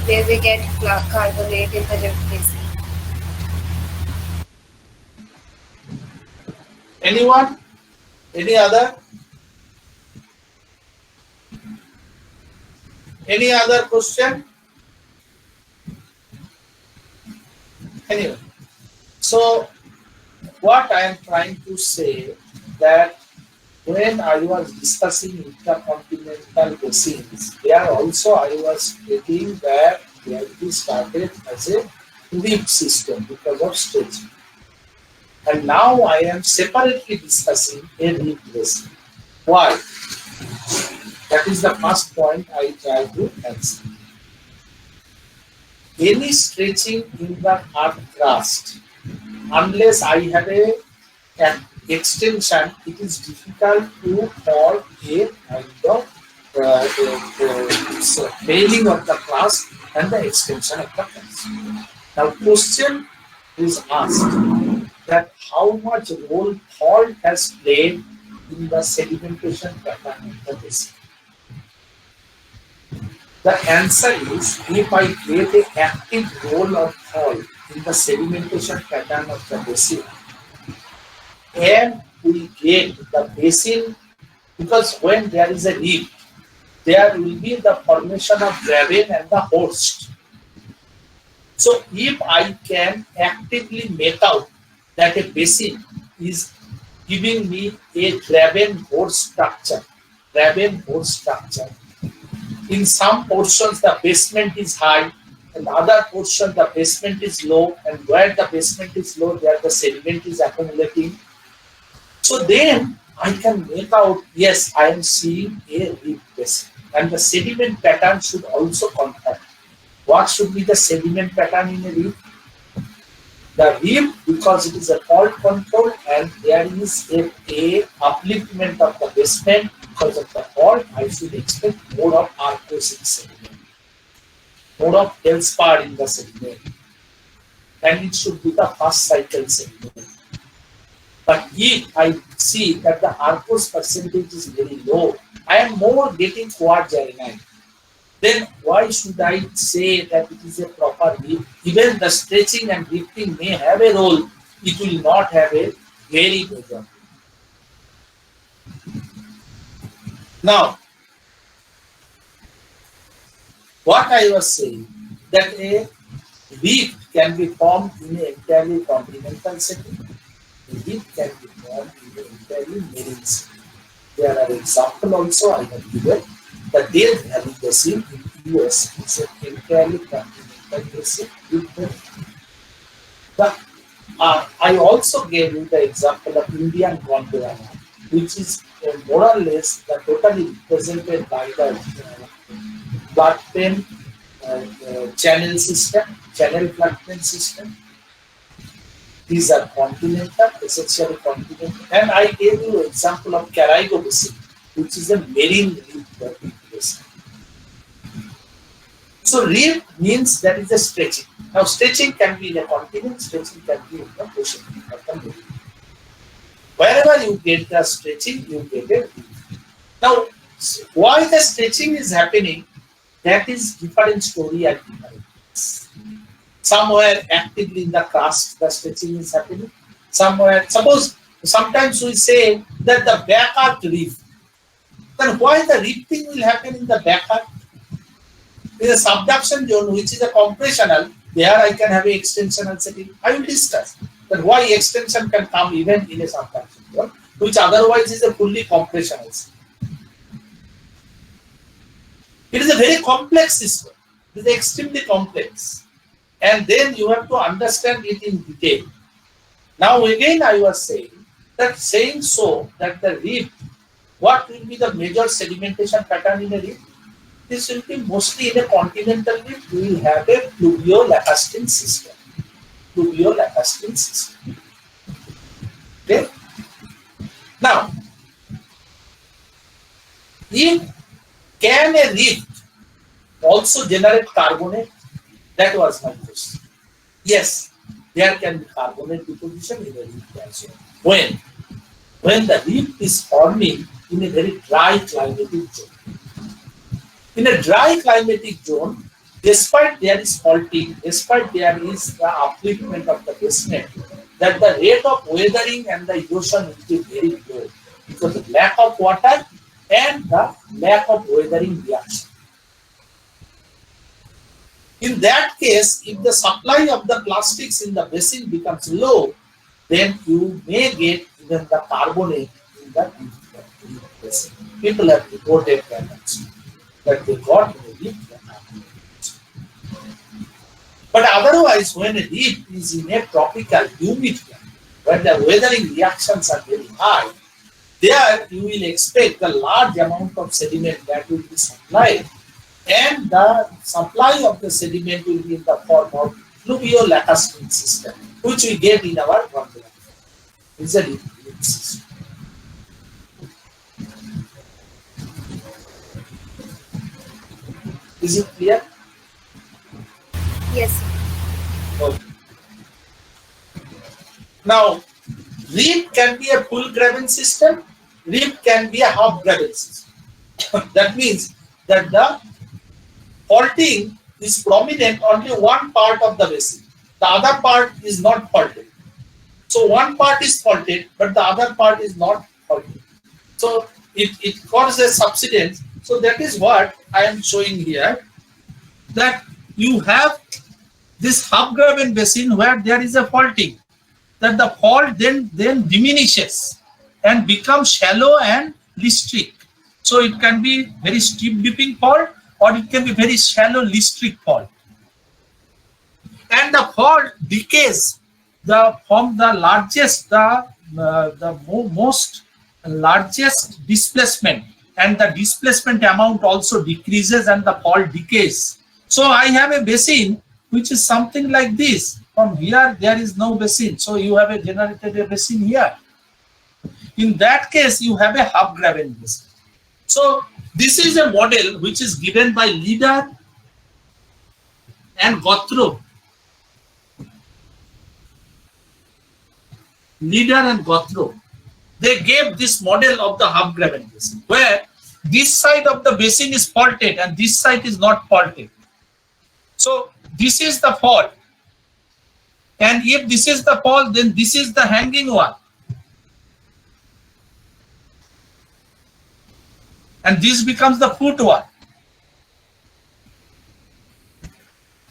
Speaker 5: Where we get carbonate in the rift basin.
Speaker 1: Anyone? Any other? Any other question? Anyway, so what I am trying to say, that when I was discussing intercontinental basins, there also I was stating that it started as a rift system because of stretching. And now I am separately discussing a reef basin. Why? That is the first point I try to answer. Any stretching in the earth crust, unless I have an extension, it is difficult to form a kind of veiling of the crust and the extension of the crust. Now, question is asked that how much role fault has played in the sedimentation pattern of the basin. The answer is, if I create an active role of fault in the sedimentation pattern of the basin, and we get the basin, because when there is a reef, there will be the formation of graben and the horst. So if I can actively make out that a basin is giving me a graben horst structure, in some portions the basement is high, and other portion the basement is low, and where the basement is low, there the sediment is accumulating. So then I can make out, yes, I am seeing a reef basin, and the sediment pattern should also confirm. What should be the sediment pattern in a reef? The reef, because it is a fault control and there is a upliftment of the basement because of the fault, I should expect more of arcosic sediment, more of feldspar in the sediment, and it should be the first cycle sediment. But if I see that the arcos percentage is very low, I am more getting quaternary. Then why should I say that it is a proper reef? Even the stretching and lifting may have a role, it will not have a very major role. Now, what I was saying, that a reef can be formed in an entirely continental setting. A reef can be formed in an entirely marine setting. There are examples also I have given. The Death Valley Basin in US is an entirely continental basin. I also gave you the example of Indian Gondwana, which is more or less totally represented by the floodplain channel system, channel floodplain system. These are continental, essentially continental. And I gave you an example of Caraigo Basin, which is a marine reef basin. So reef means that is a stretching. Now stretching can be in a continent, stretching can be in the ocean. Wherever you get the stretching, you get a reef. Now, why the stretching is happening, that is different story at different places. Somewhere actively in the crust, the stretching is happening. Somewhere, suppose sometimes we say that the back arc reef. Then why the reefing will happen in the back arc? In a subduction zone, which is a compressional, there I can have an extensional setting. I will discuss that why extension can come even in a subduction zone, which otherwise is a fully compressional system. It is a very complex system. It is extremely complex. And then you have to understand it in detail. Now again I was saying that the reef, what will be the major sedimentation pattern in a reef? This will be mostly in a continental reef. We will have a pluvio-lacustrine system. Okay. Now, can a reef also generate carbonate? That was my question. Yes, there can be carbonate deposition in a reef as well. When the reef is forming in a very dry climatic zone. In a dry climatic zone, despite there is faulting, despite there is the upliftment of the basement, that the rate of weathering and the erosion will be very low because of lack of water and the lack of weathering reaction. In that case, if the supply of the plastics in the basin becomes low, then you may get even the carbonate in the basin. People have reported that they got in a reef. But otherwise, when a reef is in a tropical humid climate, when the weathering reactions are very high, there you will expect a large amount of sediment that will be supplied, and the supply of the sediment will be in the form of fluvio-lacustrine system, which we get in our groundwater. It's a deep system. Is it clear?
Speaker 5: Yes, sir.
Speaker 1: Okay. Now, reef can be a full graben system, reef can be a half graben system. That means that the faulting is prominent only one part of the basin. The other part is not faulted. So one part is faulted, but the other part is not faulted. So it causes subsidence. So that is what I am showing here, that you have this half graben basin where there is a faulting, that the fault then diminishes and becomes shallow and listric. So it can be very steep dipping fault, or it can be very shallow listric fault. And the fault decays from the largest, most largest displacement, and the displacement amount also decreases and the fault decays. So I have a basin which is something like this. From here there is no basin, so you have generated a basin here. In that case, you have a half graben basin. So this is a model which is given by Leader and Gothro. Leader and Gothro. They gave this model of the half graben basin, where this side of the basin is faulted and this side is not faulted. So this is the fault. And if this is the fault, then this is the hanging one. And this becomes the foot one.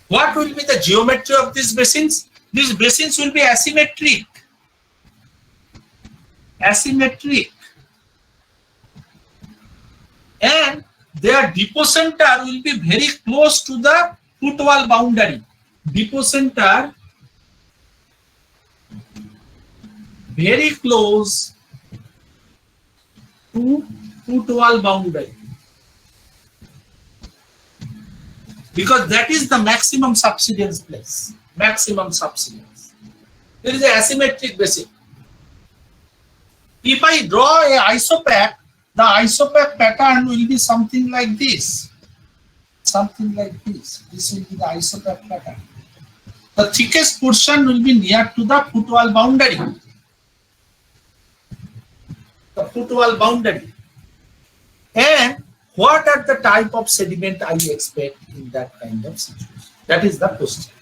Speaker 1: What will be the geometry of these basins? These basins will be asymmetric. Asymmetric. And their depocenter will be very close to the footwall boundary. Depocenter very close to footwall boundary, because that is the maximum subsidence place. Maximum subsidence. There is an asymmetric basin. If I draw a isopack, the isopack pattern will be something like this. Something like this. This will be the isopack pattern. The thickest portion will be near to the footwall boundary. The footwall boundary. And what are the type of sediment I expect in that kind of situation? That is the question.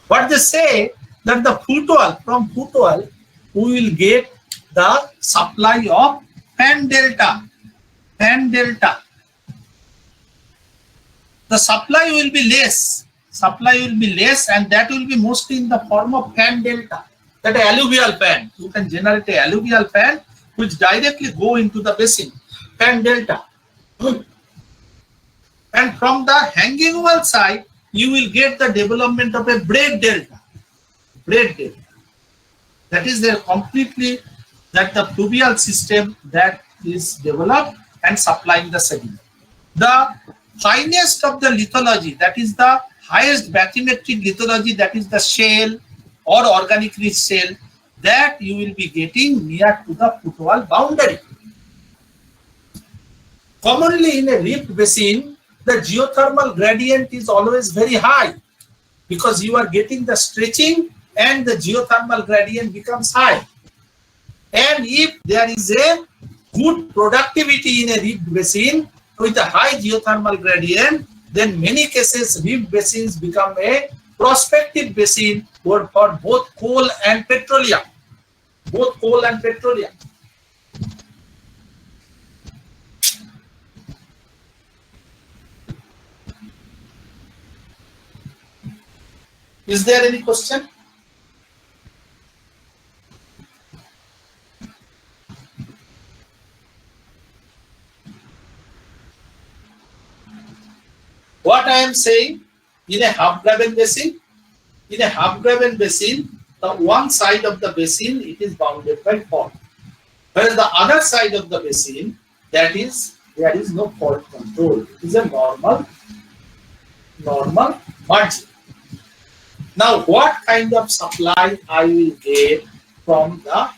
Speaker 1: What they say, that the footwall, from footwall, we will get the supply of fan delta. Fan delta. The supply will be less. Supply will be less, and that will be mostly in the form of fan delta. That alluvial fan. You can generate a alluvial fan which directly go into the basin. Fan delta. And from the hanging wall side, you will get the development of a braid delta. Braid delta. That is there completely, that the fluvial system that is developed and supplying the sediment. The finest of the lithology, that is the highest bathymetric lithology, that is the shale or organic rich shale, that you will be getting near to the footwall boundary. Commonly in a rift basin, the geothermal gradient is always very high, because you are getting the stretching and the geothermal gradient becomes high. And if there is a good productivity in a rift basin with a high geothermal gradient, then many cases rift basins become a prospective basin for both coal and petroleum. Both coal and petroleum. Is there any question? What I am saying, in a half graben basin, the the one side of the basin it is bounded by fault. Whereas the other side of the basin, that is, there is no fault control. It is a normal margin. Now, what kind of supply I will get from the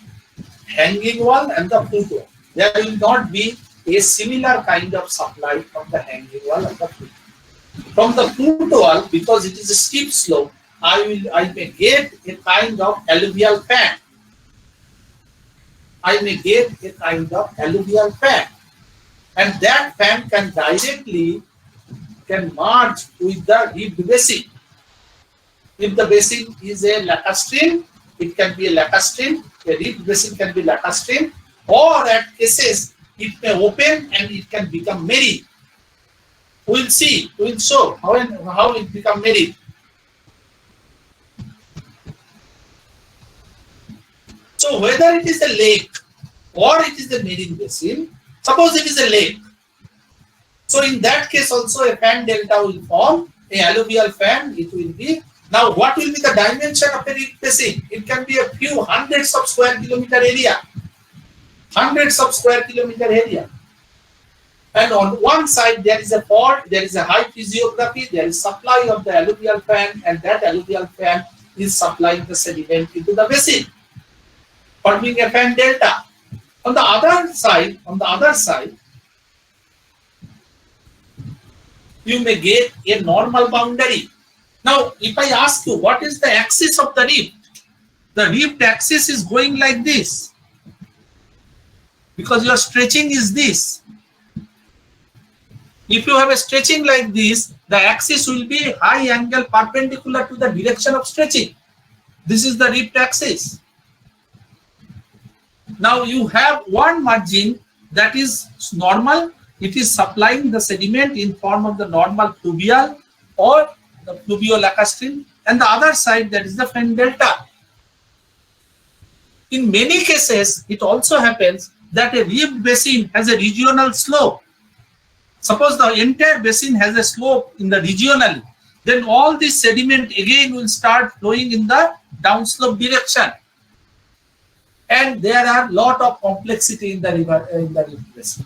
Speaker 1: hanging wall and the foot wall? There will not be a similar kind of supply from the hanging wall and the foot wall. From the foot wall, because it is a steep slope, I may get a kind of alluvial fan. I may get a kind of alluvial fan, and that fan can directly merge with the rift basin. If the basin is a lacustrine, it can be a lacustrine. A rift basin can be lacustrine, or at cases it may open and it can become marine. We'll see. We'll show how it become marine. So whether it is a lake or it is a marine basin, suppose it is a lake. So in that case also a fan delta will form, a alluvial fan it will be. Now what will be the dimension of a rift basin? It can be a few hundreds of square kilometer area. Hundreds of square kilometer area. And on one side there is a fault, there is a high physiography, there is supply of the alluvial fan, and that alluvial fan is supplying the sediment into the basin, forming a fan delta. On the other side, you may get a normal boundary. Now, if I ask you what is the axis of the rift axis is going like this, because your stretching is this. If you have a stretching like this, the axis will be high angle perpendicular to the direction of stretching. This is the rift axis. Now you have one margin that is normal. It is supplying the sediment in form of the normal fluvial or the fluvio-lacustrine, and the other side that is the fan delta. In many cases, it also happens that a rift basin has a regional slope. Suppose the entire basin has a slope in the regional, then all this sediment again will start flowing in the downslope direction. And there are lot of complexity in the rift basin.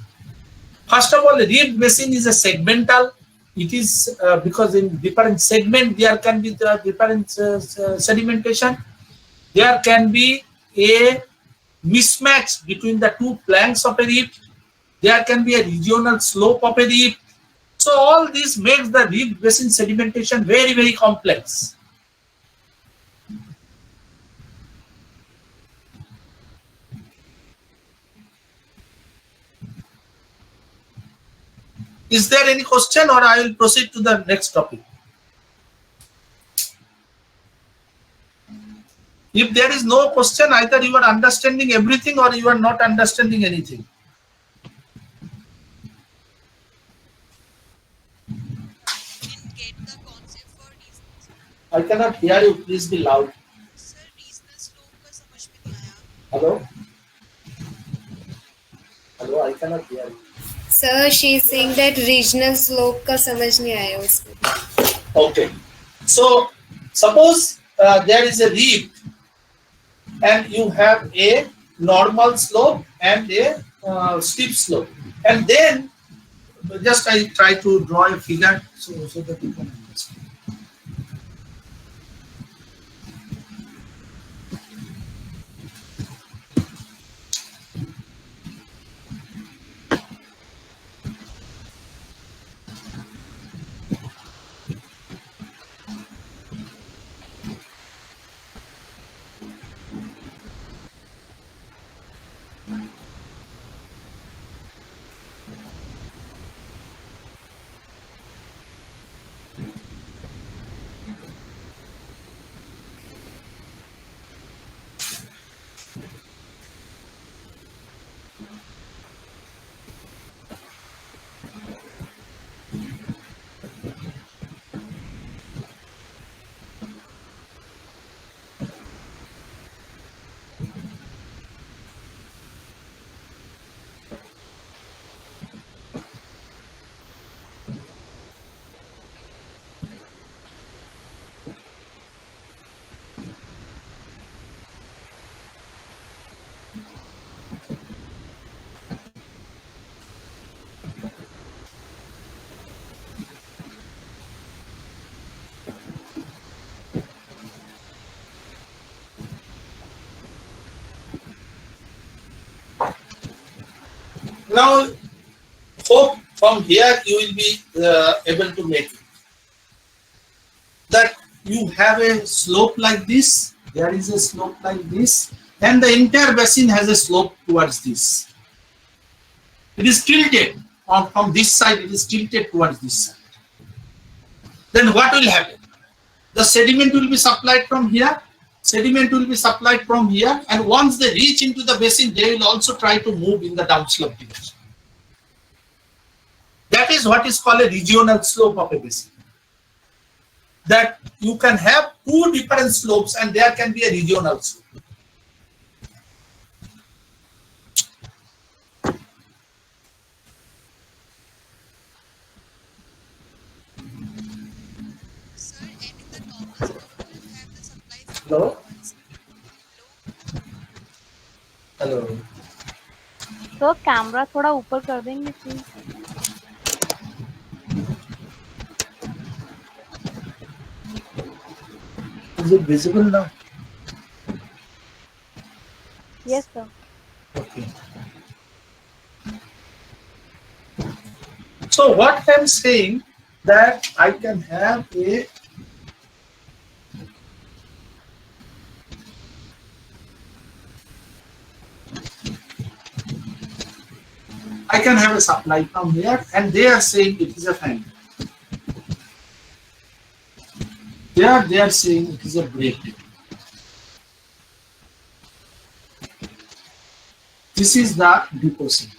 Speaker 1: First of all, the rift basin is a segmental. It is because in different segment there can be the different sedimentation. There can be a mismatch between the two flanks of a rift. There can be a regional slope of a rift. So all this makes the rift basin sedimentation very, very complex. Is there any question, or I will proceed to the next topic? If there is no question, either you are understanding everything or you are not understanding anything.
Speaker 4: Didn't get the concept for reasons.
Speaker 1: I cannot hear you. Please be loud.
Speaker 4: Sir, regional slope का समझ में नहीं आया.
Speaker 1: Hello? Hello, I cannot hear you.
Speaker 5: Sir, she is saying that regional slope का समझ नहीं आया उसको.
Speaker 1: Okay. So, suppose there is a rift and you have a normal slope and a steep slope. And then, just I try to draw a figure so that you can understand. Now, hope from here you will be able to make it. That you have a slope like this, there is a slope like this, and the entire basin has a slope towards this. It is tilted from this side, it is tilted towards this side. Then what will happen? The sediment will be supplied from here, sediment will be supplied from here, and once they reach into the basin, they will also try to move in the downslope direction. That is what is called a regional slope of a basin. That you can have two different slopes and there can be a regional slope.
Speaker 4: Sir, and in the normal slope, you have the supply from
Speaker 1: Hello?
Speaker 4: Hello?
Speaker 1: Hello.
Speaker 3: तो camera थोड़ा ऊपर कर देंगे please.
Speaker 1: Is it visible now?
Speaker 3: Yes sir.
Speaker 1: Okay. So what I'm saying that I can have a supply from here, and they are saying it is a fan. They are saying it is a break. This is the deposit.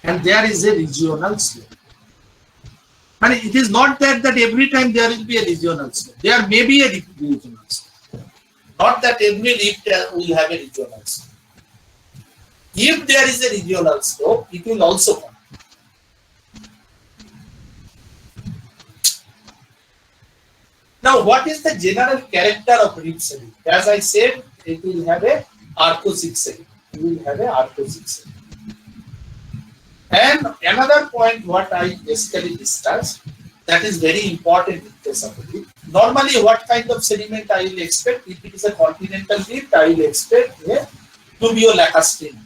Speaker 1: And there is a regional slope. And it is not that every time there will be a regional slope. There may be a regional slope. Not that every leaf will have a regional slope. If there is a regional slope, it will also come. Now, what is the general character of reef sediment? As I said, it will have a arcosic sediment. It will have a arcosic sediment. And another point, what I basically discussed, that is very important in case of a reef. Normally, what kind of sediment I will expect? If it is a continental reef, I will expect a pluvio-lacustrine.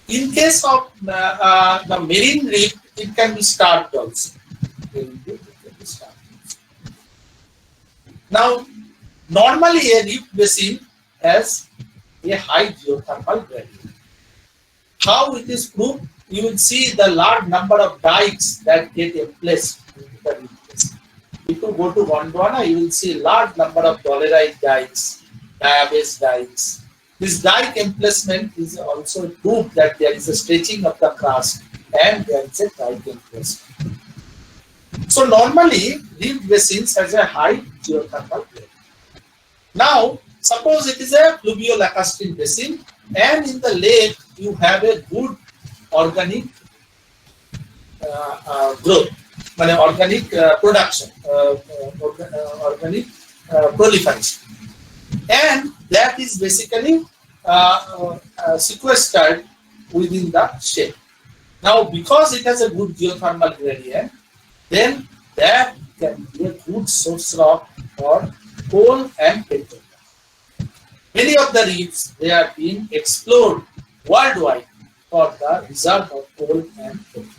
Speaker 1: In case of the marine reef, it can be starved also. Now, normally a reef basin has a high geothermal gradient. How it is proved? You will see the large number of dikes that get emplaced in the reef basin. If you go to Gondwana, you will see large number of dolerite dikes, diabase dikes. This dike emplacement is also proof that there is a stretching of the crust and there is a dike emplacement. So normally, reef basins has a high geothermal gradient. Now, suppose it is a pluvio-lacustrine basin, and in the lake you have a good organic growth, organic production, organic proliferation, and that is basically sequestered within the shape. Now, because it has a good geothermal gradient, then that can be a good source rock for coal and petroleum. Many of the reefs, they are being explored worldwide for the reserve of coal and petroleum.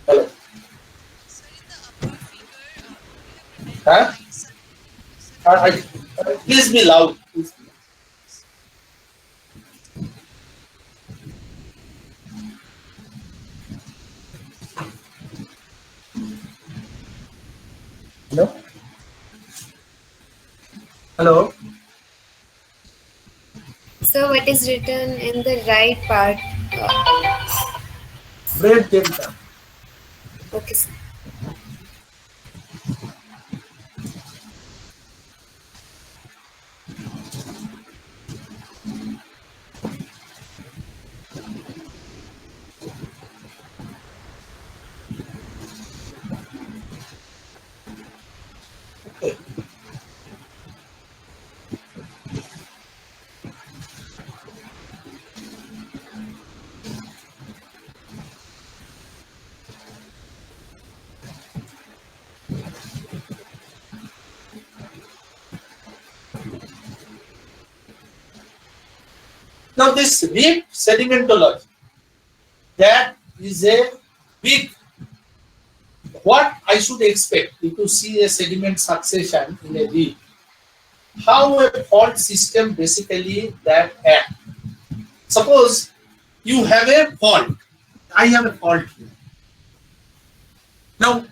Speaker 1: Hello.
Speaker 4: Sir, in the upper figure, you have written
Speaker 1: Huh? Please be loud. Please be loud. Hello? Hello?
Speaker 5: So what is written in the right part?
Speaker 1: Bread delta.
Speaker 5: Okay, sir.
Speaker 1: Now this rift sedimentology, that is a big, what I should expect if you see a sediment succession in a rift, how a fault system basically that act. Suppose you have a fault, I have a fault here. Now,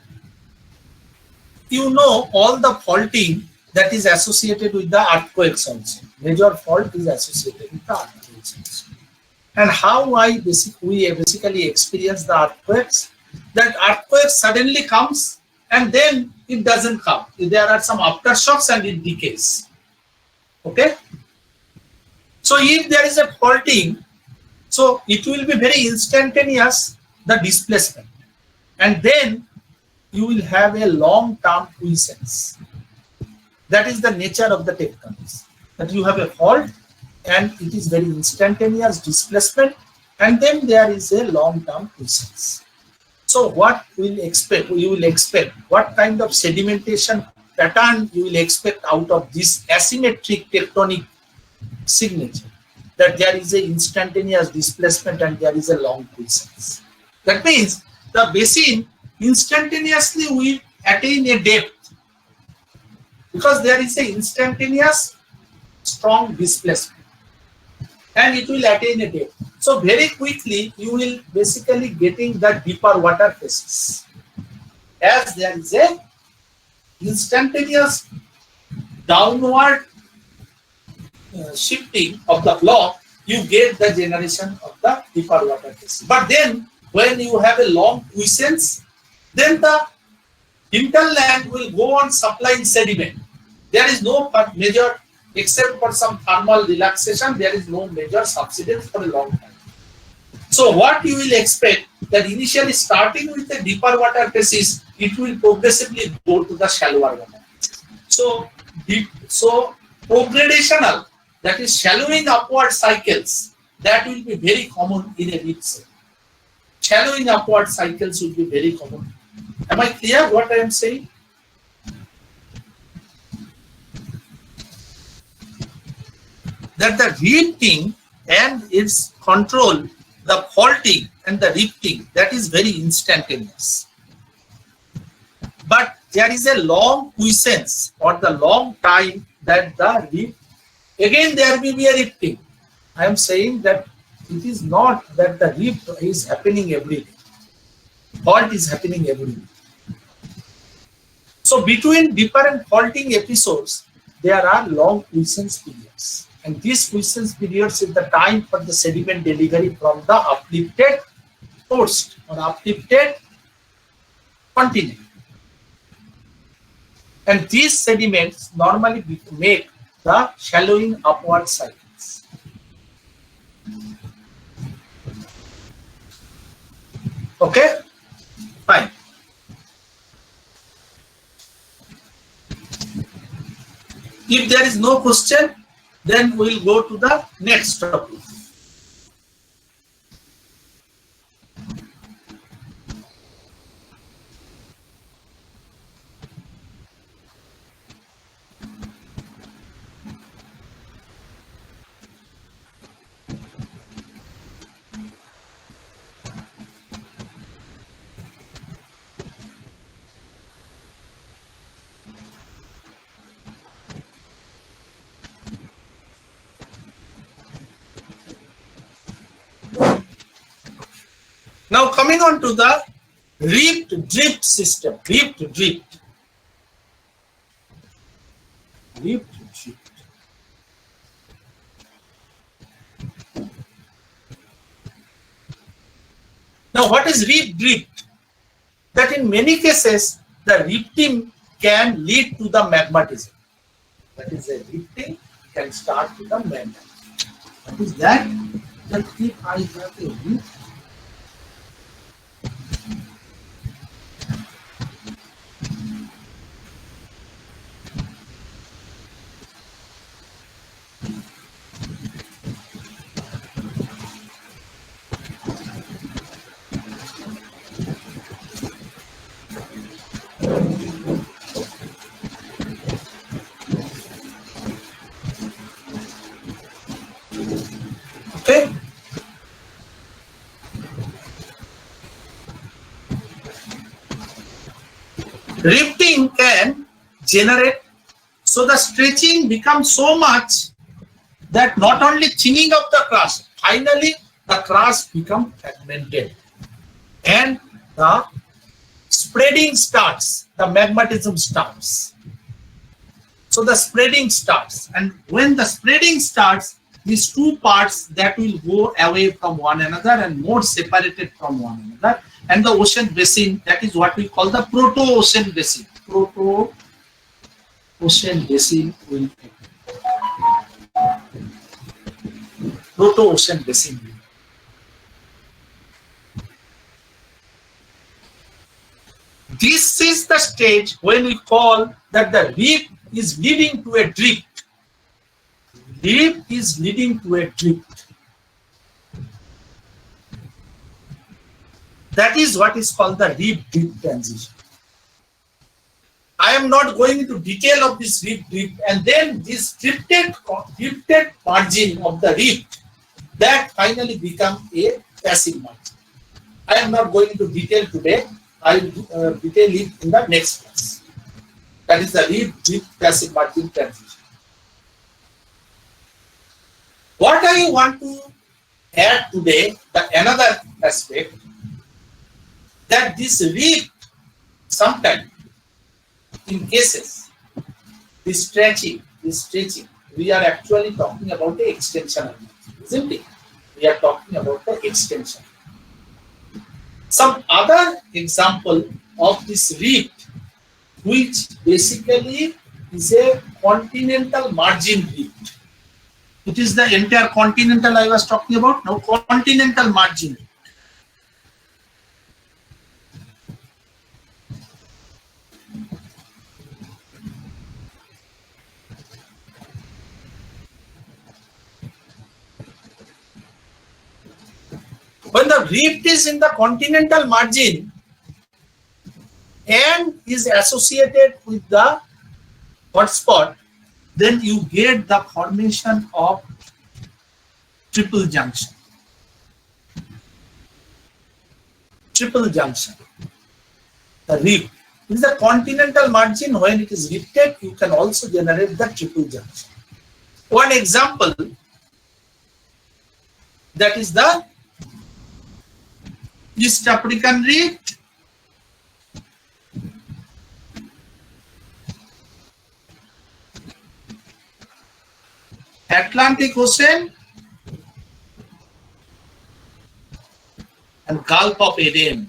Speaker 1: you know all the faulting that is associated with the earthquakes also. Major fault is associated with the earthquakes also. And how we basically experience the earthquakes, that earthquake suddenly comes and then it doesn't come. There are some aftershocks and it decays. Okay? So if there is a faulting, so it will be very instantaneous, the displacement. And then you will have a long-term quiescence. That is the nature of the tectonics. That you have a fault and it is very instantaneous displacement, and then there is a long-term quiescence. So what you will expect, what kind of sedimentation pattern you will expect out of this asymmetric tectonic signature, that there is a instantaneous displacement and there is a long quiescence. That means the basin instantaneously will attain a depth because there is a instantaneous strong displacement and it will attain a depth. So very quickly you will basically getting the deeper water phases. As there is a instantaneous downward shifting of the block, you get the generation of the deeper water phases. But then when you have a long quiescence, then the hinterland will go on supplying sediment. There is no major, except for some thermal relaxation, there is no major subsidence for a long time. So what you will expect, that initially starting with the deeper water phases, it will progressively go to the shallower water. So progradational, that is shallowing upward cycles, that will be very common in a rift system. Shallowing upward cycles will be very common. Am I clear what I am saying? That the rifting and its control, the faulting and the rifting, that is very instantaneous. But there is a long quiescence or the long time that the rift, again there will be a rifting. I am saying that it is not that the rift is happening every day. Fault is happening every day. So between deeper and faulting episodes, there are long quiescence periods. And these quiescence periods is the time for the sediment delivery from the uplifted coast or uplifted continent. And these sediments normally make the shallowing upward cycles. Okay? Fine. If there is no question, then we will go to the next topic. Now coming on to the rift drift system. Rift drift. Rift drift. Now what is rift drift? That in many cases the rifting can lead to the magmatism. That is, a rifting can start with the magmatism. What is that? That if I have a rift, Rifting can generate, so the stretching becomes so much that not only thinning of the crust, finally the crust becomes fragmented and the spreading starts, the magmatism starts. So the spreading starts, and when the spreading starts, these two parts that will go away from one another and more separated from one another, and the ocean basin, that is what we call the proto-ocean basin. Proto-ocean basin will proto-ocean basin. This is the stage when we call that the reef is leading to a drift. Reef is leading to a drift. That is what is called the reef drift transition. I am not going into detail of this reef drift, and then this drifted margin of the reef that finally become a passive margin. I am not going into detail today. I will detail it in the next class. That is the reef drift passive margin transition. What I want to add today, another aspect, that this reef sometimes in cases, this stretching, we are actually talking about the extension, isn't it? We are talking about the extension. Some other example of this reef, which basically is a continental margin reef. It is the entire continental I was talking about. Now, continental margin. When the reef is in the continental margin and is associated with the hotspot, then you get the formation of triple junction. Triple junction. The reef is the continental margin. When it is rifted, you can also generate the triple junction. One example, that is the East African rift, Atlantic Ocean, and Gulf of Aden.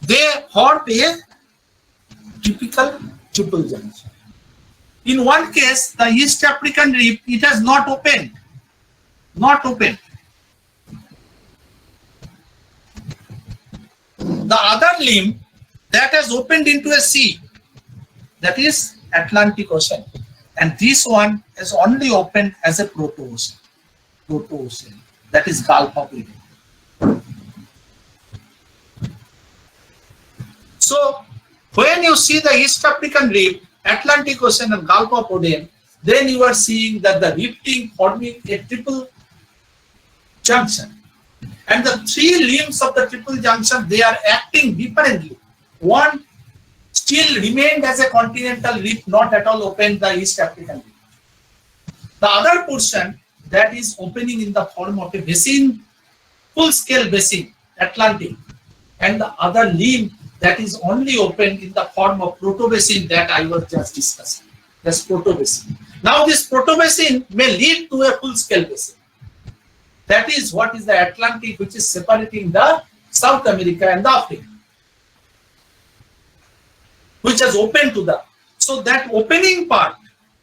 Speaker 1: They form a typical triple junction. In one case, the East African rift, it has not opened. Not open. The other limb that has opened into a sea, that is Atlantic Ocean, and this one is only opened as a proto-ocean. Proto-ocean, that is Gulf of Aden. So when you see the East African rift, Atlantic Ocean, and Gulf of Aden, then you are seeing that the rifting forming a triple junction, and the three limbs of the triple junction, they are acting differently. One still remained as a continental rift, not at all opened the East African rift. The other portion that is opening in the form of a basin, full-scale basin, Atlantic, and the other limb that is only opened in the form of proto-basin that I was just discussing. That's proto-basin. Now this proto-basin may lead to a full-scale basin. That is what is the Atlantic, which is separating the South America and the Africa, which has opened to the. So that opening part,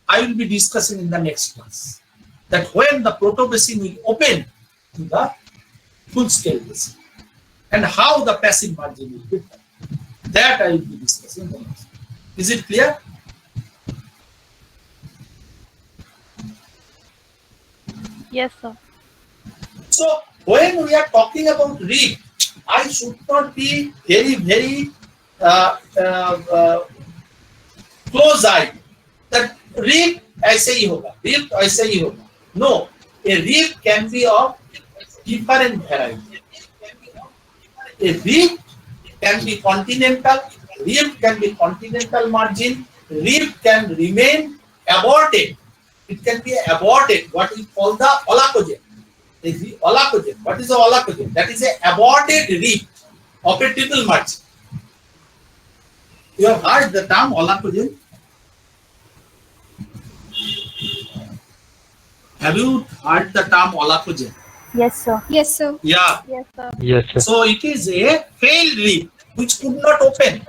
Speaker 1: I will be discussing in the next class. That when the proto-basin will open to the full-scale basin, and how the passive margin will be. That I will be discussing in the next. Is it clear?
Speaker 3: Yes, sir.
Speaker 1: So when we are talking about reef, I should not be very close eye. That reef ऐसे ही होगा, reef ऐसे ही होगा. No, a reef can be of different variety. A reef can be continental, reef can be continental margin, reef can remain aborted. It can be aborted, what we call the olacogen. Olacogen. What is the olacogen? That is a aborted reef of a triple margin. You have heard the term olacogen? Have you heard the term olacogen?
Speaker 3: Yes, sir.
Speaker 5: Yes, sir.
Speaker 1: Yeah.
Speaker 3: Yes, sir.
Speaker 6: Yes, sir.
Speaker 1: So it is a failed reef which could not open.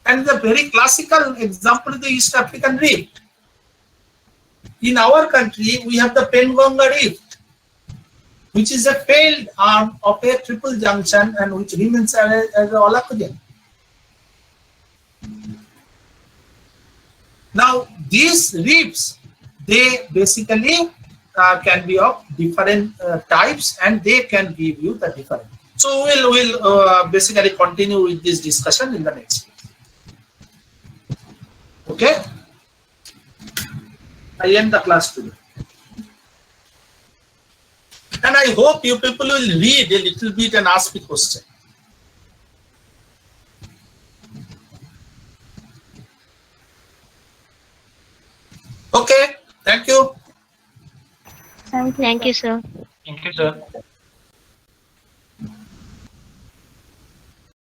Speaker 1: And the very classical example is the East African reef. In our country, we have the Pengonga reef, which is a failed arm of a triple junction and which remains as an olacogen. Now, these reefs, they basically can be of different types and they can give you the different. So we'll basically continue with this discussion in the next week. Okay? I end the class today. And I hope you people will read a little bit and ask me question. Okay, thank you.
Speaker 3: Thank you.
Speaker 2: Thank you, sir.
Speaker 6: Thank you, sir.